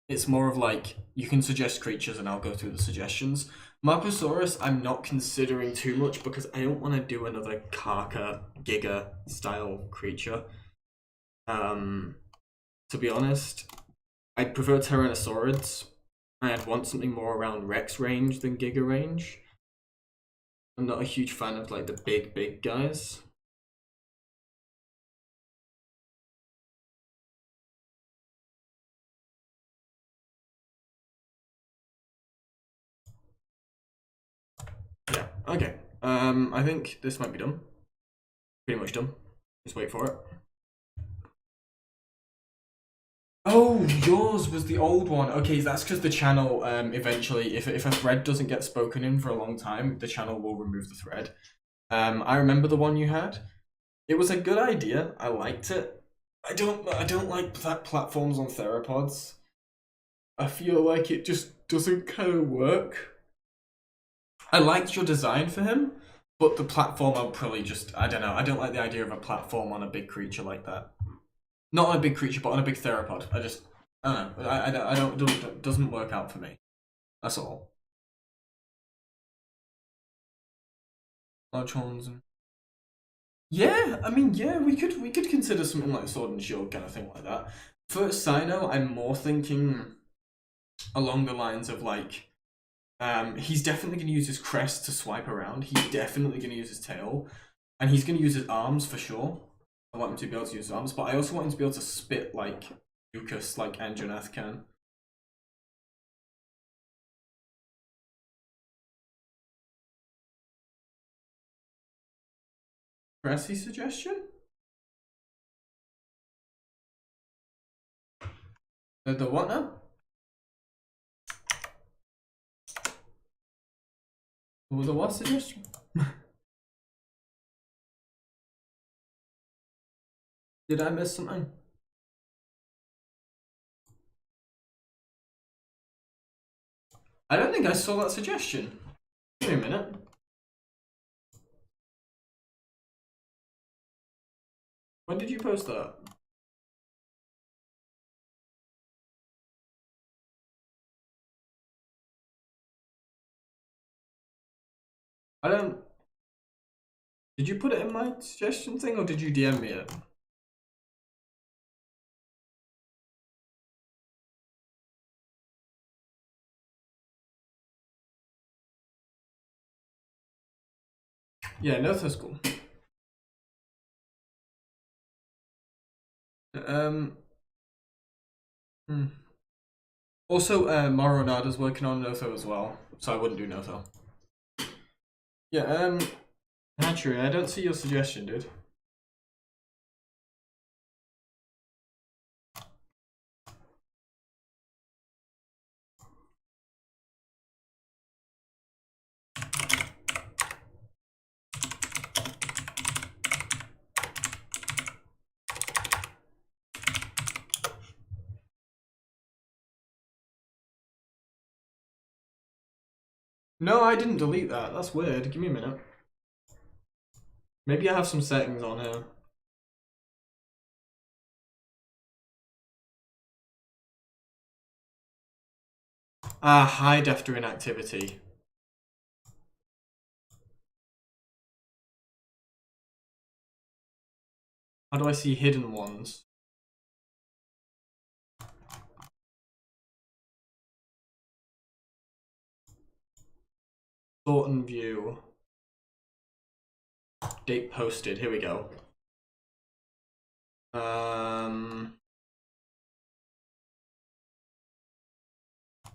It's more of like, you can suggest creatures and I'll go through the suggestions. Marposaurus I'm not considering too much because I don't want to do another Karka Giga style creature. To be honest, I'd prefer Tyrannosaurids. I'd want something more around Rex range than Giga range. I'm not a huge fan of like the big guys. Yeah, okay. I think this might be done. Pretty much done. Just wait for it. Oh, yours was the old one. Okay, that's because the channel eventually, if a thread doesn't get spoken in for a long time, the channel will remove the thread. I remember the one you had. It was a good idea. I liked it. I don't like that platforms on theropods. I feel like it just doesn't kind of work. I liked your design for him, but the platform I'll probably just, I don't know. I don't like the idea of a platform on a big creature like that. Not on a big creature, but on a big theropod. I don't know. I don't doesn't work out for me. That's all. Large horns and... Yeah, I mean, yeah, we could consider something like Sword and Shield kind of thing like that. For Sino, I'm more thinking along the lines of like, he's definitely going to use his crest to swipe around. He's definitely going to use his tail, and he's going to use his arms for sure. I want him to be able to use his arms, but I also want him to be able to spit like Lucas, like Anjanath can. Pressy suggestion? The what now? The what suggestion? Did I miss something? I don't think I saw that suggestion. Give me a minute. When did you post that? I don't... Did you put it in my suggestion thing or did you DM me it? Yeah, no, that's cool. Also, Moronada's working on Notho as well, so I wouldn't do Notho. Yeah, Hatchery, I don't see your suggestion, dude. No, I didn't delete that. That's weird. Give me a minute. Maybe I have some settings on here. Ah, hide after inactivity. How do I see hidden ones? Sort and view. Date posted. Here we go. I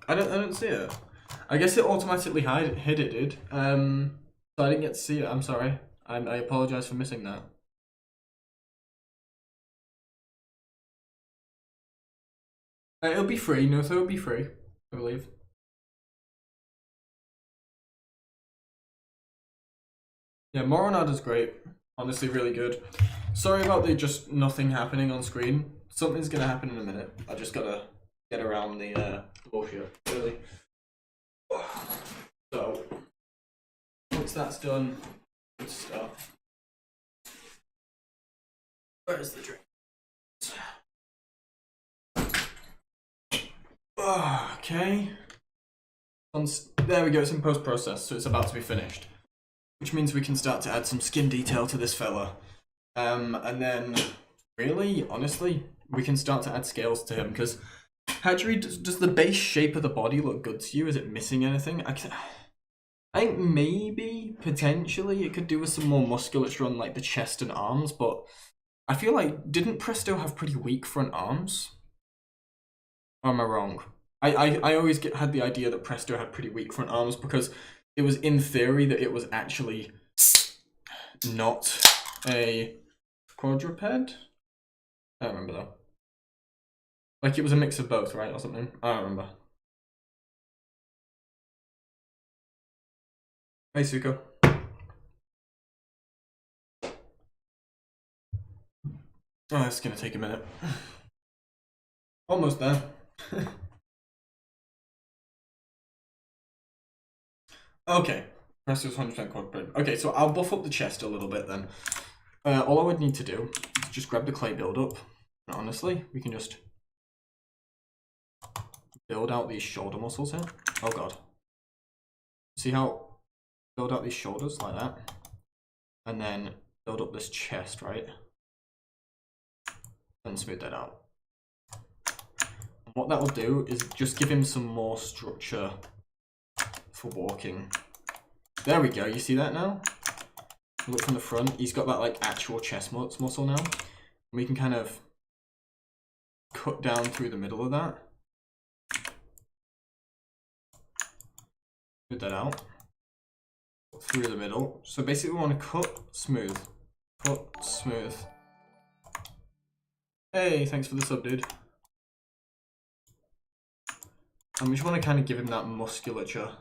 don't see it. I guess it automatically hid it, dude. So I didn't get to see it. I'm sorry. I apologize for missing that. It'll be free. Notho will be free, I believe. Yeah, Moronada's great. Honestly, really good. Sorry about the just nothing happening on screen. Something's gonna happen in a minute. I just gotta get around the bullshit, really. So, once that's done, good stuff. Where's the drink? Okay. There we go, it's in post-process, so it's about to be finished. Which means we can start to add some skin detail to this fella. And then, really, honestly, we can start to add scales to him, because Hatchery, does the base shape of the body look good to you? Is it missing anything? I think maybe, potentially, it could do with some more musculature on like the chest and arms, but I feel like, didn't Presto have pretty weak front arms? Or am I wrong? I always had the idea that Presto had pretty weak front arms because it was in theory that it was actually not a quadruped. I don't remember though. Like it was a mix of both, right, or something? I don't remember. Hey, Suko. Oh, it's gonna take a minute. Almost there. Okay, Presto's 100% quadruped. Okay, so I'll buff up the chest a little bit then. All I would need to do is just grab the clay build-up. And honestly, we can just build out these shoulder muscles here. Oh god. See how build out these shoulders like that? And then build up this chest, right? And smooth that out. And what that will do is just give him some more structure for walking. There we go, you see that now? Look from the front, he's got that like actual chest muscle now. And we can kind of cut down through the middle of that. Put that out. Through the middle. So basically we want to cut, smooth. Cut, smooth. Hey, thanks for the sub, dude. And we just want to kind of give him that musculature.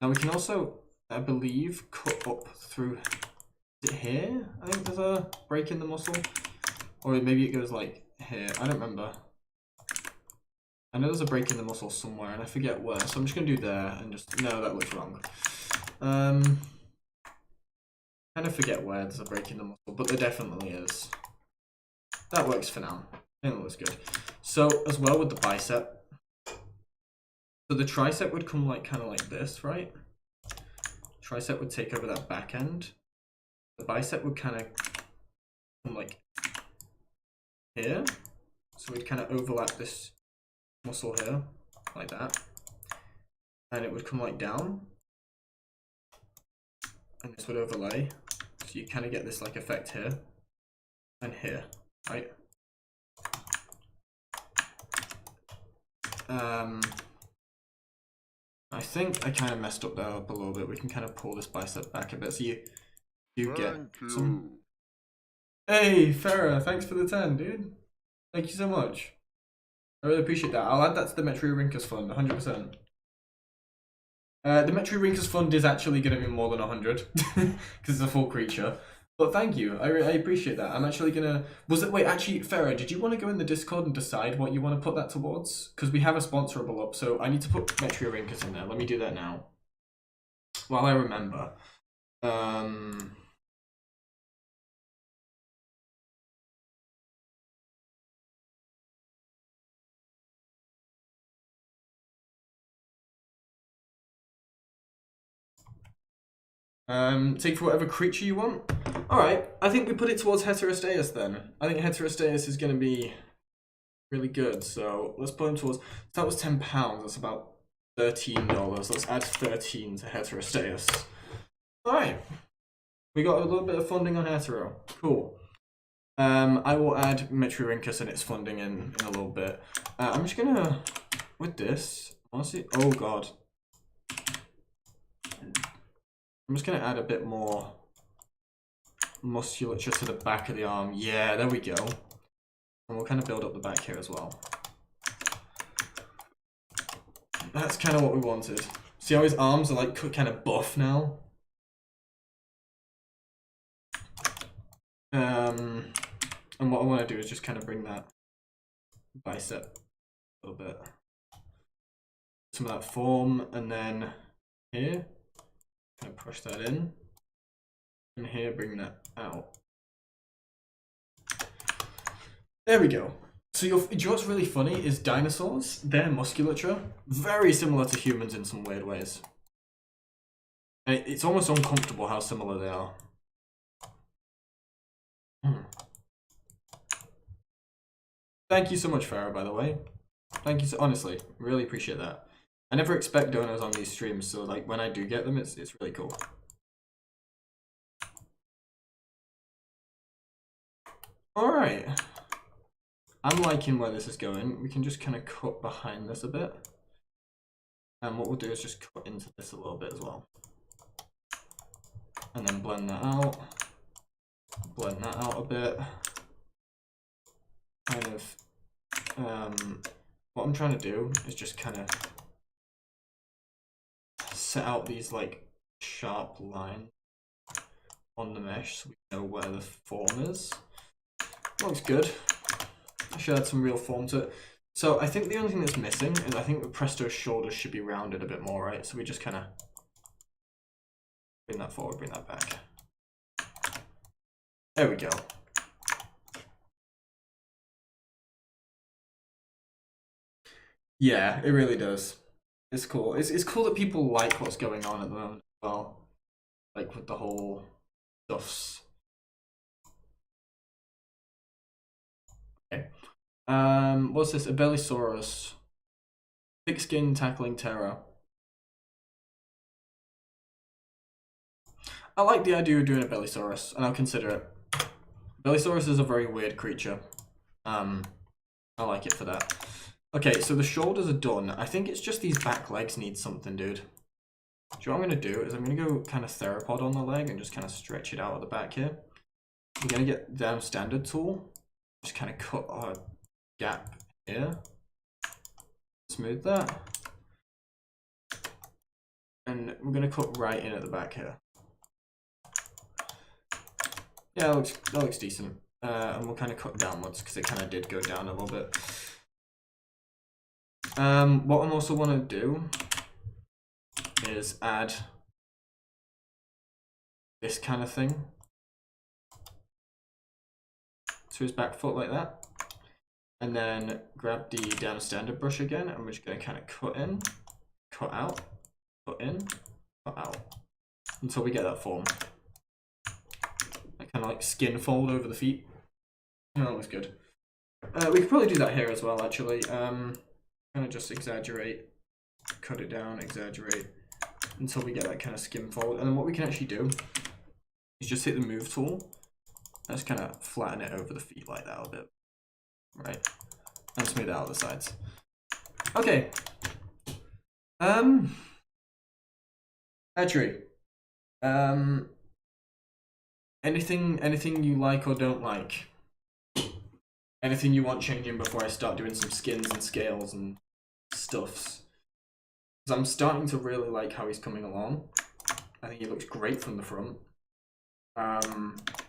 Now we can also, I believe, cut up through, is it here? I think there's a break in the muscle. Or maybe it goes like here, I don't remember. I know there's a break in the muscle somewhere and I forget where, so I'm just going to do there and just, no, that looks wrong. Kind of forget where there's a break in the muscle, but there definitely is. That works for now. I think that looks good. So as well with the bicep. So the tricep would come like kind of like this, right? Tricep would take over that back end. The bicep would kind of come like here. So we'd kind of overlap this muscle here, like that. And it would come like down. And this would overlay. So you kind of get this like effect here and here, right? I think I kind of messed up there up a little bit. We can kind of pull this bicep back a bit so you get some. Hey, Farah, thanks for the 10, dude. Thank you so much. I really appreciate that. I'll add that to the Metriorhynchus fund, 100%. The Metriorhynchus fund is actually going to be more than 100 because it's a full creature. But thank you, I appreciate that. I'm actually gonna. Wait, actually, Farah, did you want to go in the Discord and decide what you want to put that towards? Because we have a sponsorable up, so I need to put Metriorhynchus in there. Let me do that now. While I remember. Take for whatever creature you want. Alright, I think we put it towards Heterosteus then. I think Heterosteus is going to be really good, so let's put him towards. That was £10, that's about $13. Let's add 13 to Heterosteus. Alright, we got a little bit of funding on Hetero. Cool. I will add Metriorhynchus and its funding in a little bit. I'm just going to, with this, honestly, oh god. I'm just going to add a bit more musculature to the back of the arm. Yeah, there we go. And we'll kind of build up the back here as well. That's kind of what we wanted. See how his arms are like kind of buff now? And what I want to do is just kind of bring that bicep a little bit. Some of that form, and then here. Kind of push that in, and here bring that out. There we go. So do you know what's really funny is dinosaurs, their musculature, very similar to humans in some weird ways. And it's almost uncomfortable how similar they are. Thank you so much, Farah, by the way. Thank you so, honestly, really appreciate that. I never expect donors on these streams, so like when I do get them, it's really cool. Alright. I'm liking where this is going. We can just kind of cut behind this a bit. And what we'll do is just cut into this a little bit as well. And then blend that out. Blend that out a bit. Kind of, what I'm trying to do is just kind of set out these like sharp lines on the mesh so we know where the form is. Looks good. I should add some real form to it. So I think the only thing that's missing is I think the Presto's shoulders should be rounded a bit more, right? So we just kind of bring that forward, bring that back. There we go. Yeah, it really does. It's cool. It's cool that people like what's going on at the moment as well. Like with the whole stuffs. Okay. What's this? A Bellisaurus. Thick skin tackling terror. I like the idea of doing a Bellisaurus, and I'll consider it. Bellisaurus is a very weird creature. I like it for that. Okay, so the shoulders are done. I think it's just these back legs need something, dude. Do you know what I'm going to do? Is I'm going to go kind of theropod on the leg and just kind of stretch it out at the back here. I'm going to get down standard tool. Just kind of cut a gap here. Smooth that. And we're going to cut right in at the back here. Yeah, that looks decent. And we'll kind of cut downwards because it kind of did go down a little bit. What I also want to do is add this kind of thing to his back foot like that. And then grab the down standard brush again, and we're just going to kind of cut in, cut out, cut in, cut out, until we get that form. Kind of like skin fold over the feet. Oh, that looks good. We could probably do that here as well, actually. Kind of just exaggerate, cut it down, exaggerate, until we get that kind of skin fold. And then what we can actually do is just hit the move tool. Let's kind of flatten it over the feet like that a bit. Right. And smooth it out the sides. Okay. Edgery. Anything you like or don't like? Anything you want changing before I start doing some skins and scales and stuffs? Because I'm starting to really like how he's coming along. I think he looks great from the front. I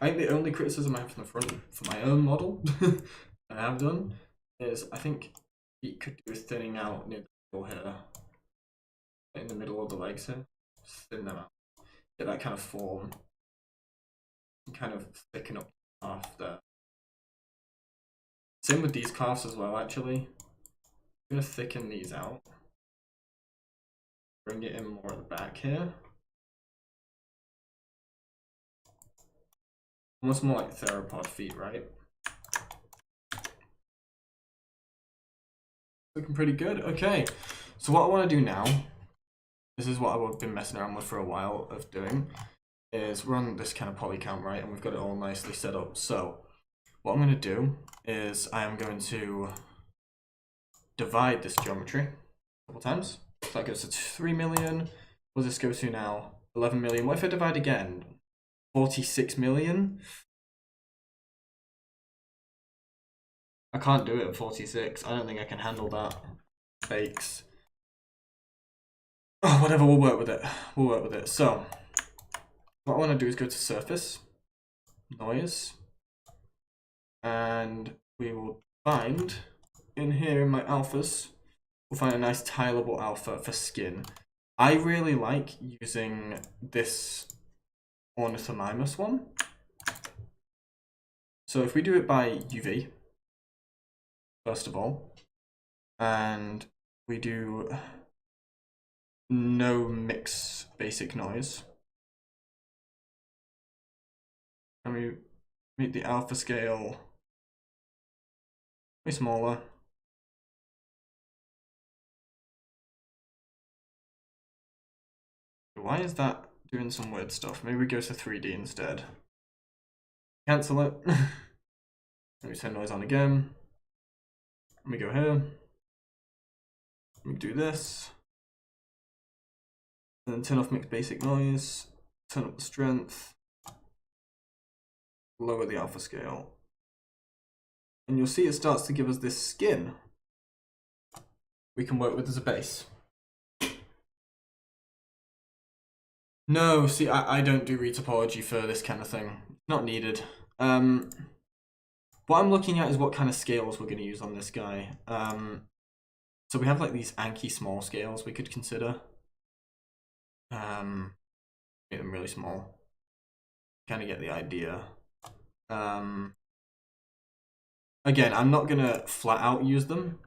think the only criticism I have from the front for my own model that I have done is I think he could do a thinning out near the middle here. In the middle of the legs here. Just thin them out. Get that kind of form. And kind of thicken up the calf there. Same with these calves as well, actually. I'm going to thicken these out. Bring it in more at the back here. Almost more like theropod feet, right? Looking pretty good. Okay, so what I want to do now, this is what I've been messing around with for a while of doing, is we're on this kind of poly count, right? And we've got it all nicely set up. So what I'm going to do is I am going to divide this geometry a couple times. So that goes to 3 million. What does this go to now? 11 million. What if I divide again? 46 million? I can't do it at 46. I don't think I can handle that. Fakes. Oh, whatever, we'll work with it. We'll work with it. So, what I want to do is go to surface, noise, and we will find, in here in my alphas, we'll find a nice tileable alpha for skin. I really like using this Ornithomimus one. So if we do it by UV, first of all, and we do no mix basic noise, and we make the alpha scale way smaller. Why is that doing some weird stuff? Maybe we go to 3D instead. Cancel it. Let me turn noise on again. Let me go here. Let me do this. And then turn off mix basic noise. Turn up the strength. Lower the alpha scale. And you'll see it starts to give us this skin we can work with as a base. No, see, I don't do retopology for this kind of thing. Not needed. What I'm looking at is what kind of scales we're going to use on this guy. So we have like these Anki small scales we could consider. Make them really small. Kind of get the idea. Again, I'm not going to flat out use them,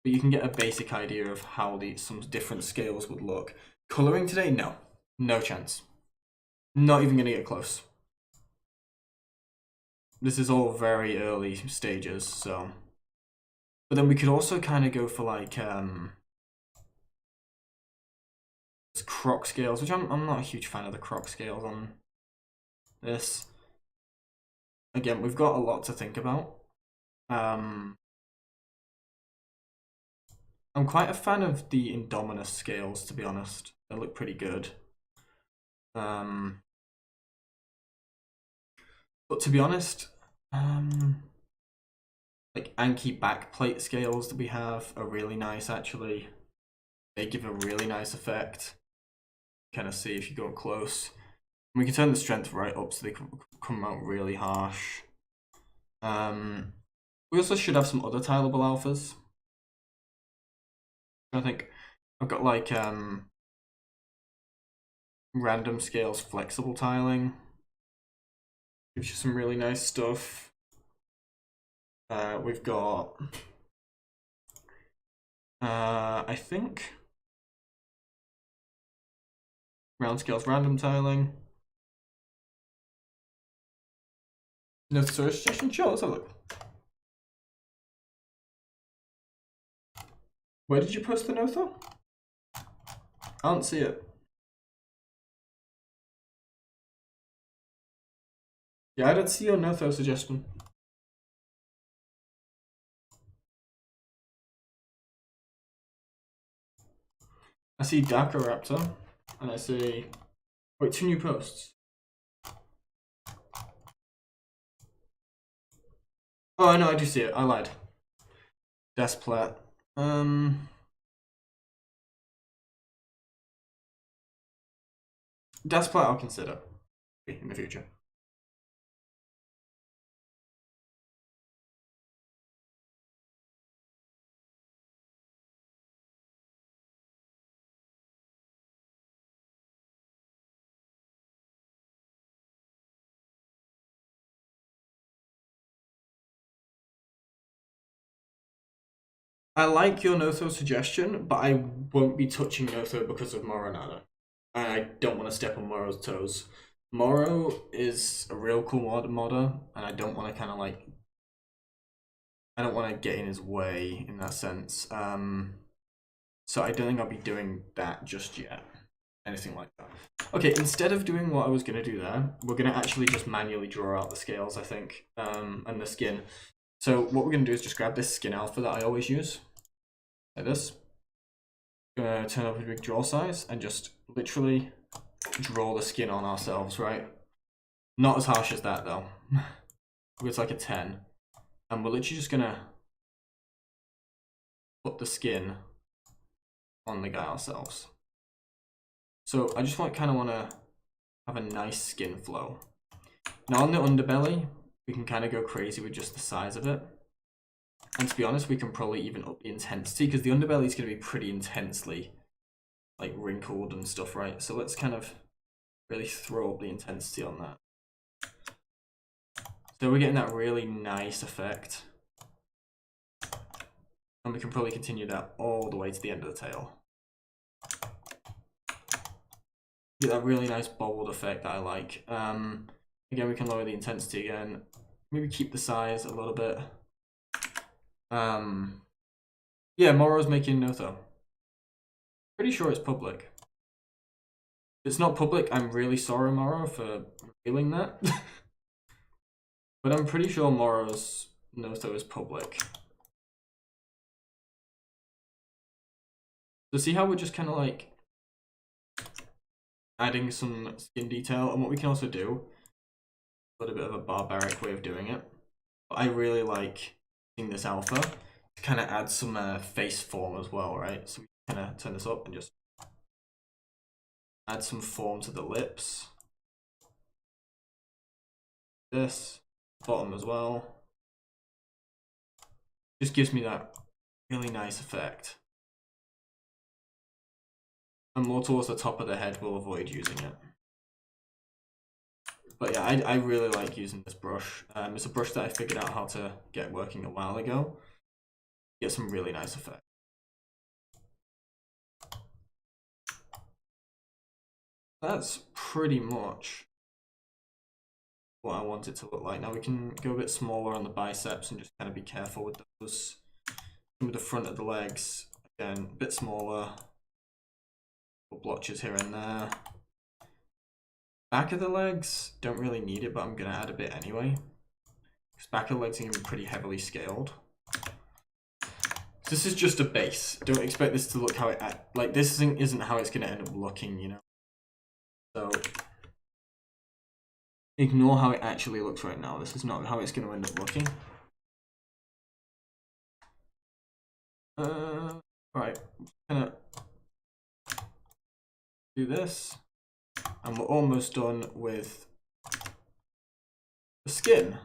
but you can get a basic idea of how some different scales would look. Coloring today? No. No chance. Not even going to get close. This is all very early stages, so But then we could also kind of go for like croc scales, which I'm not a huge fan of the croc scales on this. Again, we've got a lot to think about. I'm quite a fan of the Indominus scales, to be honest. They look pretty good. But to be honest, like Anki backplate scales that we have are really nice actually. They give a really nice effect. Kind of see if you go close. We can turn the strength right up so they can come out really harsh. We also should have some other tileable alphas. I think I've got like random scales flexible tiling. Gives you some really nice stuff. We've got I think round scales random tiling. No suggestion? Sure, let's have a look. Where did you post the Notho? I don't see it. Yeah, I don't see your Notho suggestion. I see Darker Raptor, and I see... Wait, 2 new posts. Oh, I know, I do see it. I lied. Desplat. Desplat I'll consider in the future. I like your Notho suggestion, but I won't be touching Notho because of Moronada. I don't want to step on Moro's toes. Moro is a real cool modder, and I don't want to kind of like... I don't want to get in his way in that sense. So I don't think I'll be doing that just yet. Anything like that. Okay, instead of doing what I was going to do there, we're going to actually just manually draw out the scales, I think, and the skin. So what we're going to do is just grab this skin alpha that I always use, like this. Gonna turn up a big draw size and just literally draw the skin on ourselves, right? Not as harsh as that though. It's like a 10. And we're literally just gonna put the skin on the guy ourselves. So I just kind of want to have a nice skin flow. Now on the underbelly, we can kind of go crazy with just the size of it. And to be honest, we can probably even up the intensity because the underbelly is going to be pretty intensely like wrinkled and stuff, right? So let's kind of really throw up the intensity on that. So we're getting that really nice effect. And we can probably continue that all the way to the end of the tail. Get that really nice bobbled effect that I like. Again, we can lower the intensity again. Maybe keep the size a little bit. Yeah, Moro's making Notho. Pretty sure it's public. If it's not public, I'm really sorry, Moro, for revealing that. But I'm pretty sure Moro's Notho is public. So see how we're just kind of like adding some skin detail, and what we can also do, a little bit of a barbaric way of doing it. But I really like using this alpha to kind of add some face form as well, right? So we kind of turn this up and just add some form to the lips. This bottom as well. Just gives me that really nice effect. And more towards the top of the head, we'll avoid using it. But yeah, I really like using this brush. It's a brush that I figured out how to get working a while ago. Get some really nice effect. That's pretty much what I want it to look like. Now we can go a bit smaller on the biceps and just kind of be careful with those. Some of the front of the legs, again, a bit smaller. Blotches here and there. Back of the legs, don't really need it, but I'm going to add a bit anyway. Because back of the legs are going to be pretty heavily scaled. So this is just a base. Don't expect this to look how it... Like, this isn't how it's going to end up looking, you know? So, ignore how it actually looks right now. This is not how it's going to end up looking. Right, I'm going to do this. And we're almost done with the skin.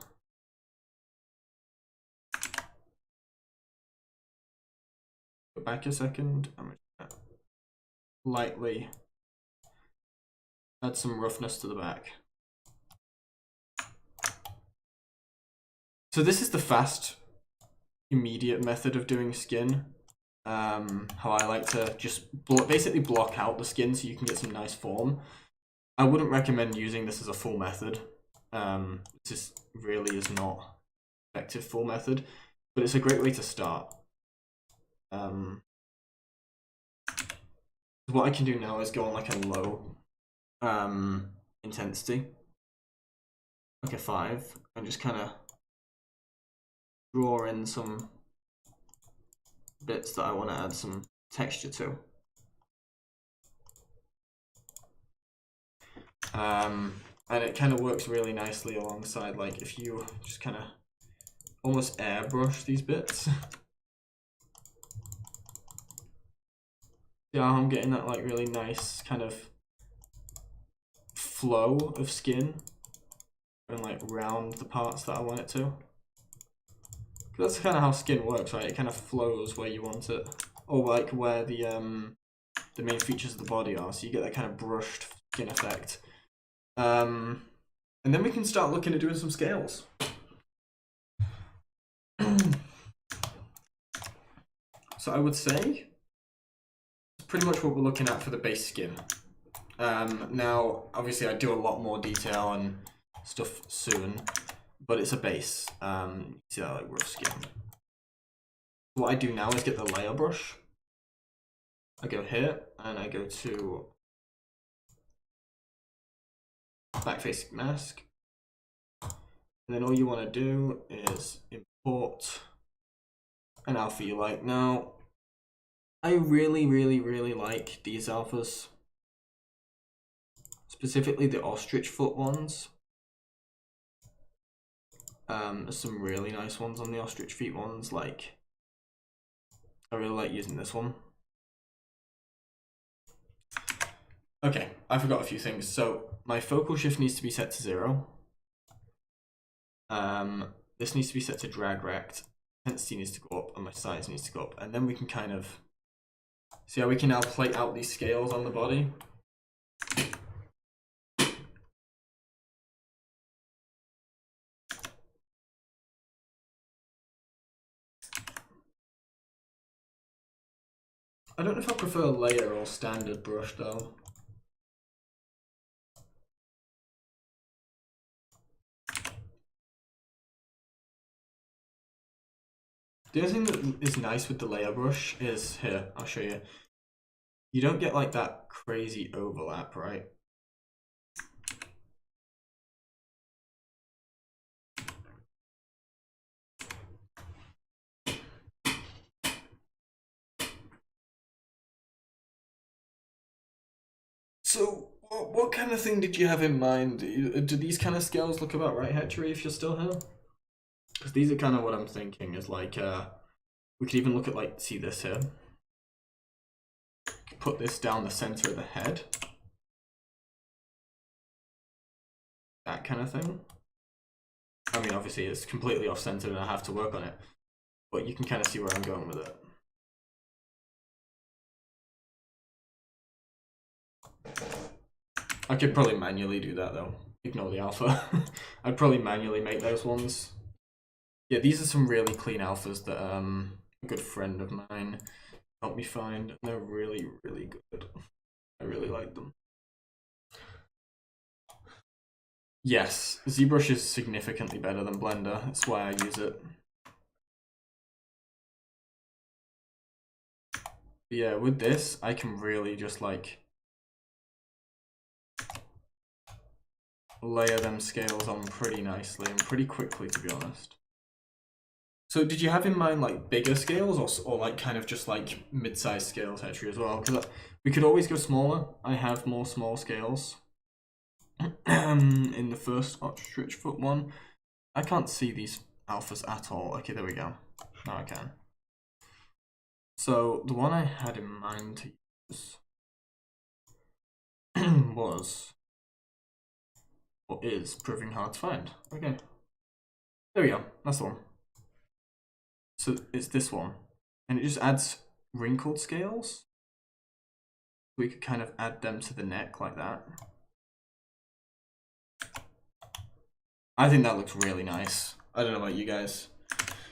Go back a second. I'm going to lightly add some roughness to the back. So this is the fast, immediate method of doing skin. How I like to just basically block out the skin so you can get some nice form. I wouldn't recommend using this as a full method. This really is not effective full method, but it's a great way to start. What I can do now is go on like a low intensity, like a 5, and just kind of draw in some bits that I want to add some texture to. And it kind of works really nicely alongside, like, if you just kind of almost airbrush these bits. Yeah, I'm getting that like really nice kind of flow of skin and like round the parts that I want it to. That's kind of how skin works, right? It kind of flows where you want it, or like where the main features of the body are. So you get that kind of brushed skin effect. And then we can start looking at doing some scales. So I would say it's pretty much what we're looking at for the base skin. Now, obviously, I do a lot more detail and stuff soon, but it's a base. See that like rough skin. What I do now is get the layer brush. I go here and I go to back facing mask, and then all you want to do is import an alpha you like. Now, I really like these alphas, specifically the ostrich foot ones. There's some really nice ones on the ostrich feet ones. Like, I really like using this one. Okay, I forgot a few things. So my focal shift needs to be set to 0. This needs to be set to drag rect. Intensity needs to go up, and my size needs to go up. And then we can kind of see how we can now plate out these scales on the body. I don't know if I prefer layer or standard brush though. The other thing that is nice with the layer brush is, here, I'll show you. You don't get like that crazy overlap, right? So, what kind of thing did you have in mind? Do these kind of scales look about right, Hatchery, if you're still here? Because these are kind of what I'm thinking, is like, we could even look at like, see this here? Put this down the center of the head. That kind of thing. I mean, obviously it's completely off-centered and I have to work on it, but you can kind of see where I'm going with it. I could probably manually do that though. Ignore the alpha. I'd probably manually make those ones. Yeah, these are some really clean alphas that a good friend of mine helped me find. And they're really good. I really like them. Yes, ZBrush is significantly better than Blender. That's why I use it. But yeah, with this, I can really just like layer them scales on pretty nicely and pretty quickly, to be honest. So did you have in mind like bigger scales or like kind of just like mid-sized scales actually as well? Because we could always go smaller. I have more small scales in the first ostrich foot one. I can't see these alphas at all. Okay, there we go. Now I can. So the one I had in mind to use was, or is, proving hard to find. Okay. There we go. That's the one. So it's this one. And it just adds wrinkled scales. We could kind of add them to the neck like that. I think that looks really nice. I don't know about you guys.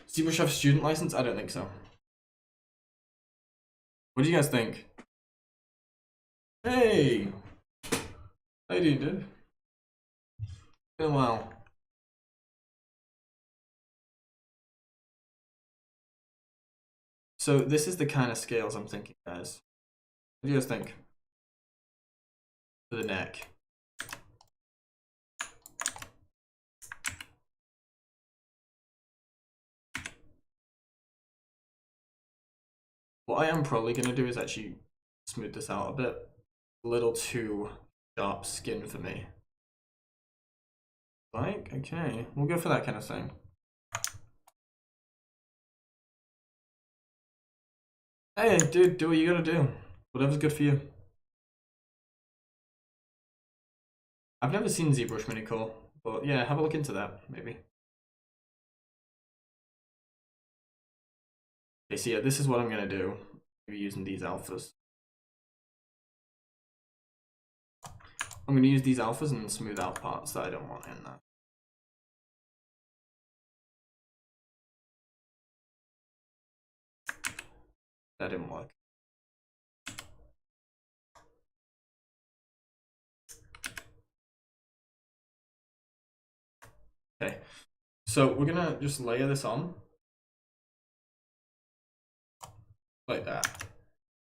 Does ZBrush have a student license? I don't think so. What do you guys think? Hey! How you doing, dude? Been a while. So this is the kind of scales I'm thinking, guys. What do you guys think? For the neck. What I am probably going to do is actually smooth this out a bit. A little too sharp skin for me. Like, okay, we'll go for that kind of thing. Hey, dude, do what you gotta do. Whatever's good for you. I've never seen ZBrush Mini Core, but yeah, have a look into that, maybe. Okay, so yeah, this is what I'm gonna do. Maybe using these alphas. I'm gonna use these alphas and smooth out parts that I don't want in there. That didn't work. Okay, so we're gonna just layer this on. Like that.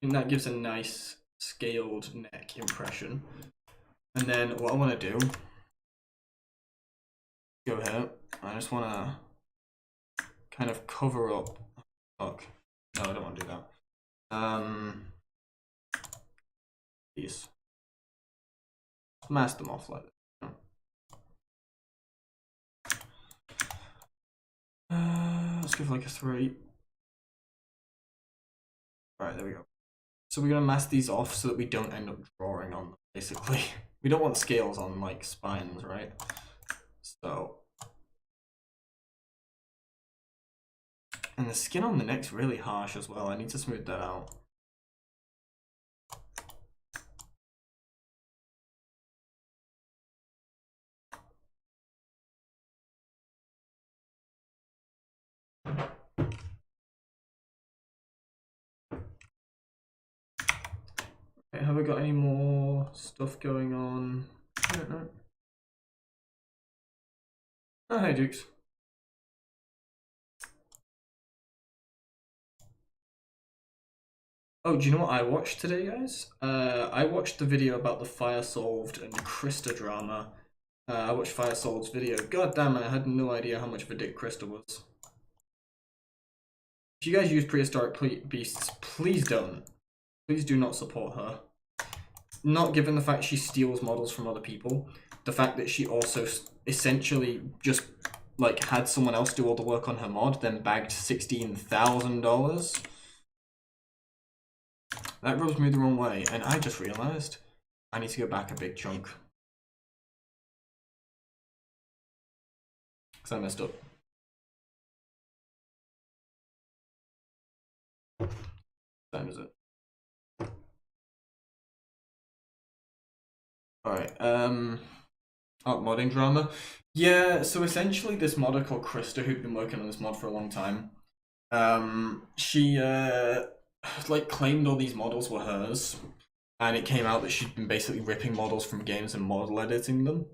And that gives a nice scaled neck impression. And then what I want to do, go here, I just want to kind of cover up, look, no, I don't want to do that. These. Mask them off like that. Let's give like a 3. Alright, there we go. So we're going to mask these off so that we don't end up drawing on them, basically. We don't want scales on like spines, right? So. And the skin on the neck's really harsh as well. I need to smooth that out. Okay, have I got any more stuff going on? I don't know. Oh, hey, Dukes. Oh, do you know what I watched today, guys? I watched the video about the Fire Solved and Krista drama. I watched Fire Solved's video. God damn it, I had no idea how much of a dick Krista was. If you guys use prehistoric beasts, please don't. Please do not support her. Not given the fact she steals models from other people, the fact that she also essentially just like had someone else do all the work on her mod, then bagged $16,000. That rubs me the wrong way, and I just realized I need to go back a big chunk. Because I messed up. What time is it? Alright, oh, modding drama. Yeah, so essentially this modder called Krista, who'd been working on this mod for a long time, she like claimed all these models were hers, and it came out that she'd been basically ripping models from games and model editing them.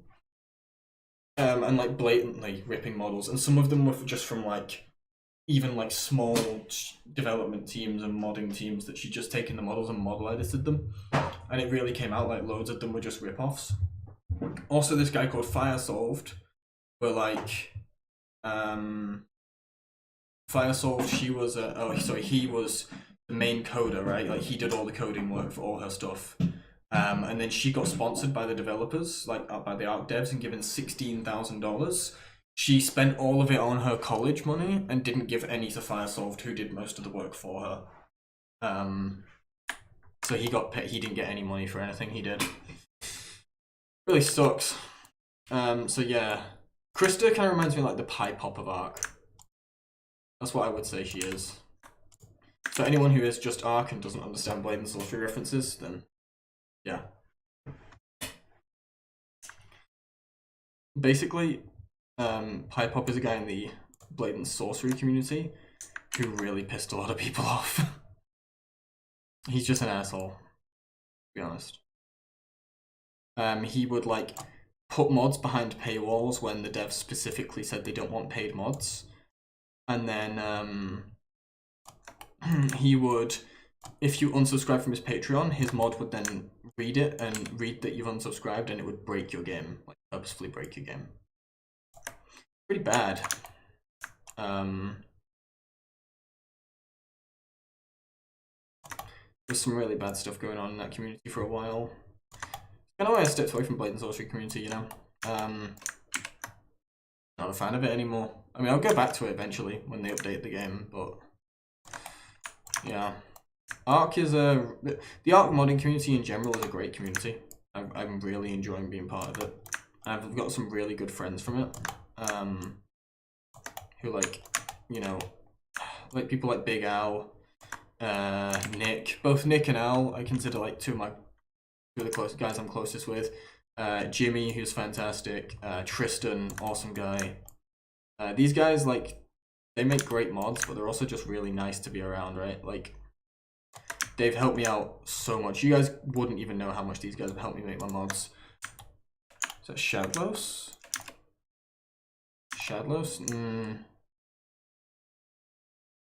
And like blatantly ripping models, and some of them were just from like even like small development teams and modding teams that she'd just taken the models and model edited them, and it really came out like loads of them were just rip-offs. Also, this guy called Firesolved were like Firesolved, he was the main coder, right? Like he did all the coding work for all her stuff. And then she got sponsored by the developers, like by the Arc devs, and given $16,000. She spent all of it on her college money and didn't give any to Firesolved, who did most of the work for her. So he didn't get any money for anything he did. Really sucks. So yeah, Krista kind of reminds me of like the pie pop of Arc. That's what I would say she is. So anyone who is just Arc and doesn't understand Blade and Sorcery references, then yeah. Basically, Pie Pop is a guy in the Blade and Sorcery community who really pissed a lot of people off. He's just an asshole, to be honest. He would like put mods behind paywalls when the devs specifically said they don't want paid mods. And then he would, if you unsubscribe from his Patreon, his mod would then read it and read that you've unsubscribed, and it would break your game, like purposefully break your game. Pretty bad. There's some really bad stuff going on in that community for a while. Kind of why I stepped away from Blade and Sorcery community, you know. Not a fan of it anymore. I mean, I'll go back to it eventually when they update the game, but yeah. Arc is the Arc modding community in general is a great community. I'm really enjoying being part of it. I've got some really good friends from it, who like, you know, like people like Big Al, Nick. Both Nick and Al I consider like two of the close guys I'm closest with. Jimmy, who's fantastic. Tristan, awesome guy. These guys, like, they make great mods, but they're also just really nice to be around, right? Like, they've helped me out so much. You guys wouldn't even know how much these guys have helped me make my mods. Is that Shadlos? Shadlos?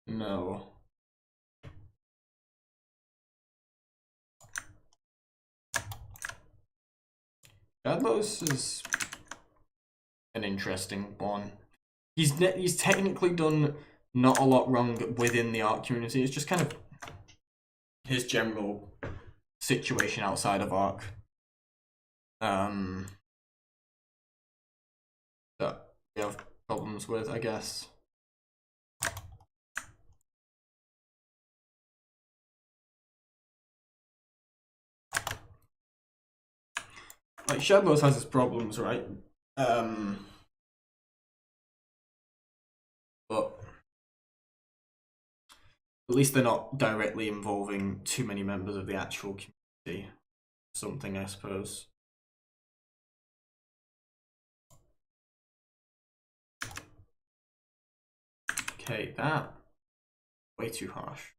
No. Shadlos is an interesting one. He's technically done not a lot wrong within the Arc community. It's just kind of his general situation outside of Arc. That we have problems with, I guess. Like, Shadlos has his problems, right? But at least they're not directly involving too many members of the actual community. Something, I suppose. Okay, that way too harsh.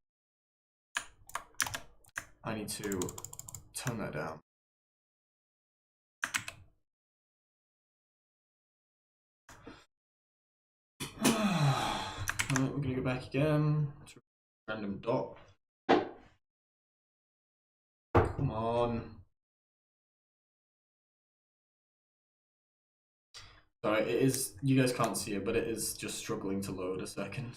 I need to tone that down. Alright, we're gonna go back again to random dot. Come on. Sorry, it is, you guys can't see it, but it is just struggling to load a second.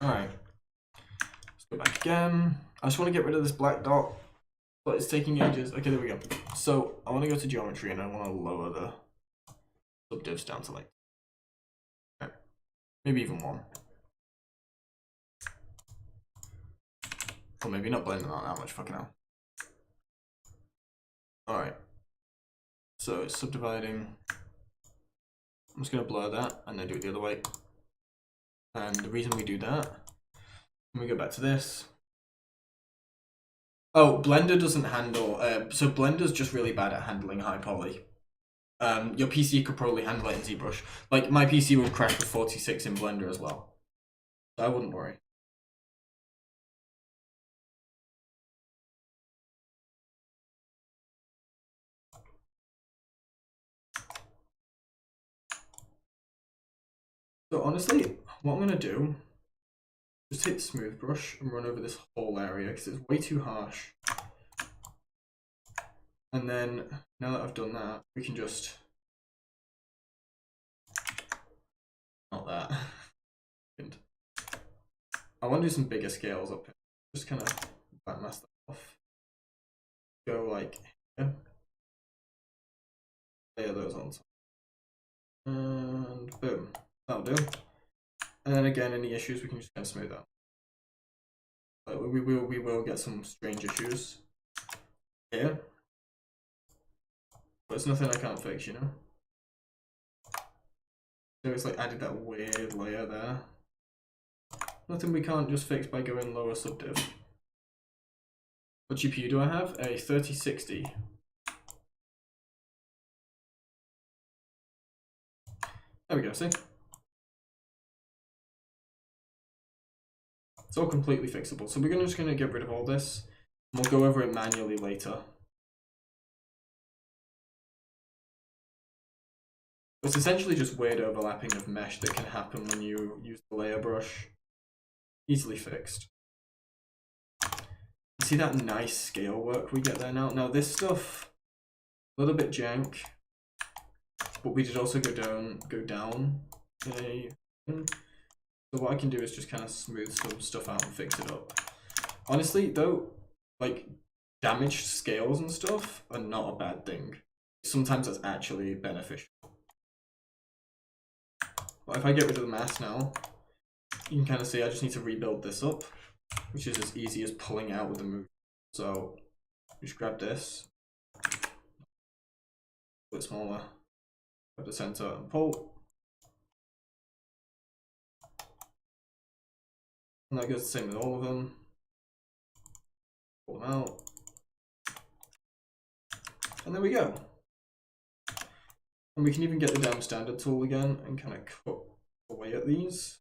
Alright. Let's go back again. I just want to get rid of this black dot, but it's taking ages. Okay, there we go. So I want to go to geometry and I want to lower the subdivs down to like, okay, maybe even one. Or maybe not blending out that much, fucking hell. Alright. So it's subdividing. I'm just going to blur that and then do it the other way. And the reason we do that, when we go back to this. Oh, Blender doesn't handle, so Blender's just really bad at handling high poly. Your PC could probably handle it in ZBrush. Like, my PC would crash with 46 in Blender as well. So I wouldn't worry. So honestly, what I'm going to do, just take the smooth brush and run over this whole area because it's way too harsh. And then, now that I've done that, we can just... Not that. I want to do some bigger scales up here. Just kind of back mask that off. Go like here. Layer those on top. And boom. That'll do. And then again, any issues we can just kind of smooth out. We will get some strange issues here. But it's nothing I can't fix, you know? So it's like added that weird layer there. Nothing we can't just fix by going lower subdiv. What GPU do I have? A 3060. There we go, see? It's all completely fixable. So we're just going to get rid of all this. And we'll go over it manually later. It's essentially just weird overlapping of mesh that can happen when you use the layer brush. Easily fixed. See that nice scale work we get there now? Now this stuff, a little bit jank, but we did also go down. Okay. So what I can do is just kind of smooth some stuff out and fix it up. Honestly though, like damaged scales and stuff are not a bad thing. Sometimes that's actually beneficial. But if I get rid of the mask now, you can kind of see I just need to rebuild this up, which is as easy as pulling out with the move. So just grab this, a bit smaller, grab the center and pull. And that goes the same with all of them. Pull them out. And there we go. And we can even get the damn standard tool again and kind of cut away at these,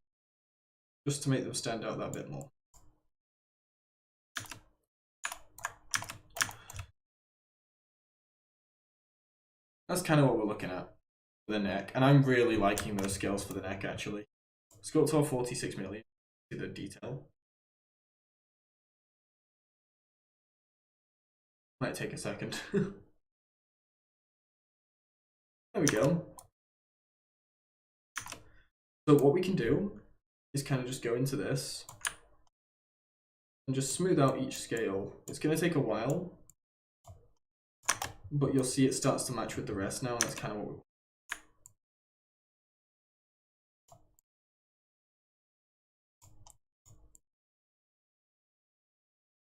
just to make them stand out that bit more. That's kind of what we're looking at for the neck, and I'm really liking those scales for the neck actually. Sculptor 46 million, see the detail. Might take a second. There we go. So what we can do is kind of just go into this and just smooth out each scale. It's going to take a while, but you'll see it starts to match with the rest now, and that's kind of what we want.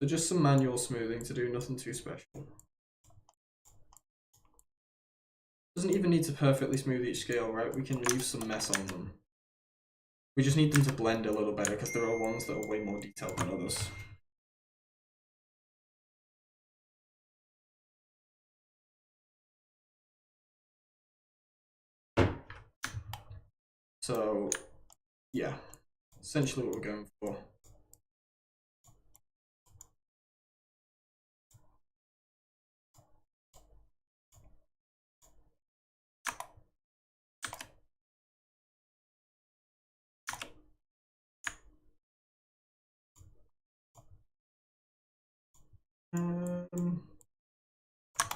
So just some manual smoothing to do, nothing too special. Doesn't even need to perfectly smooth each scale, right? We can leave some mess on them. We just need them to blend a little better because there are ones that are way more detailed than others. So, yeah, essentially what we're going for.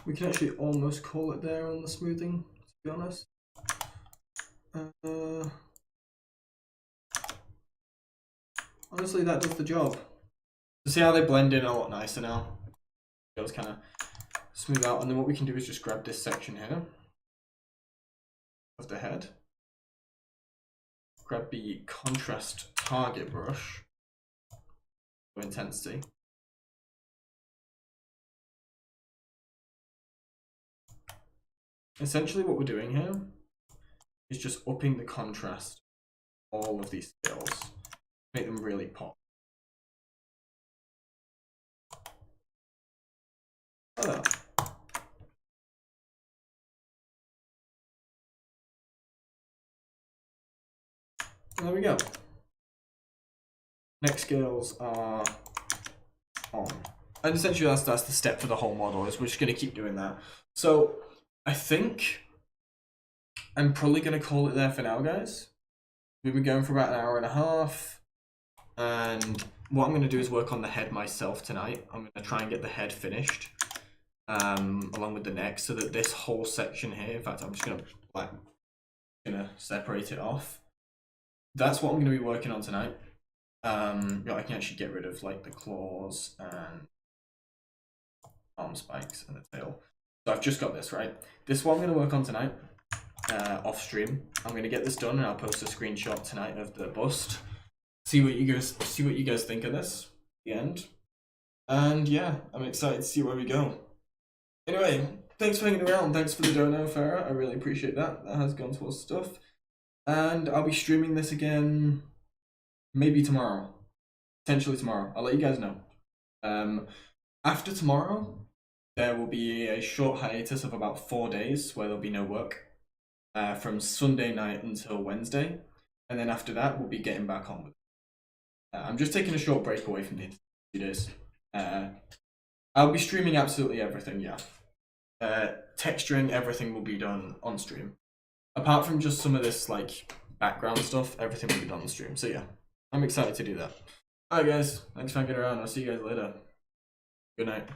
We can actually almost call it there on the smoothing, to be honest. Honestly, that does the job. So see how they blend in a lot nicer now? It's kind of smooth out, and then what we can do is just grab this section here of the head. Grab the contrast target brush for intensity. Essentially what we're doing here is just upping the contrast of all of these scales, make them really pop. Oh. There we go. Next scales are on. And essentially that's the step for the whole model, is we're just going to keep doing that. So I think I'm probably going to call it there for now, guys. We've been going for about an hour and a half, and what I'm going to do is work on the head myself tonight. I'm going to try and get the head finished, along with the neck, so that this whole section here, in fact, I'm just going to separate it off. That's what I'm going to be working on tonight. I can actually get rid of like the claws and arm spikes and the tail. So I've just got this, right? This is what I'm going to work on tonight, off stream. I'm going to get this done and I'll post a screenshot tonight of the bust. See what you guys think of this at the end. And yeah, I'm excited to see where we go. Anyway, thanks for hanging around. Thanks for the dono, Farah. I really appreciate that. That has gone towards stuff. And I'll be streaming this again maybe tomorrow. Potentially tomorrow. I'll let you guys know. After tomorrow, there will be a short hiatus of about 4 days where there'll be no work. From Sunday night until Wednesday. And then after that, we'll be getting back on with it. I'm just taking a short break away from the internet for 2 days. I'll be streaming absolutely everything, yeah. Texturing, everything will be done on stream. Apart from just some of this like background stuff, everything will be done on stream. So yeah, I'm excited to do that. Alright guys, thanks for hanging around. I'll see you guys later. Good night.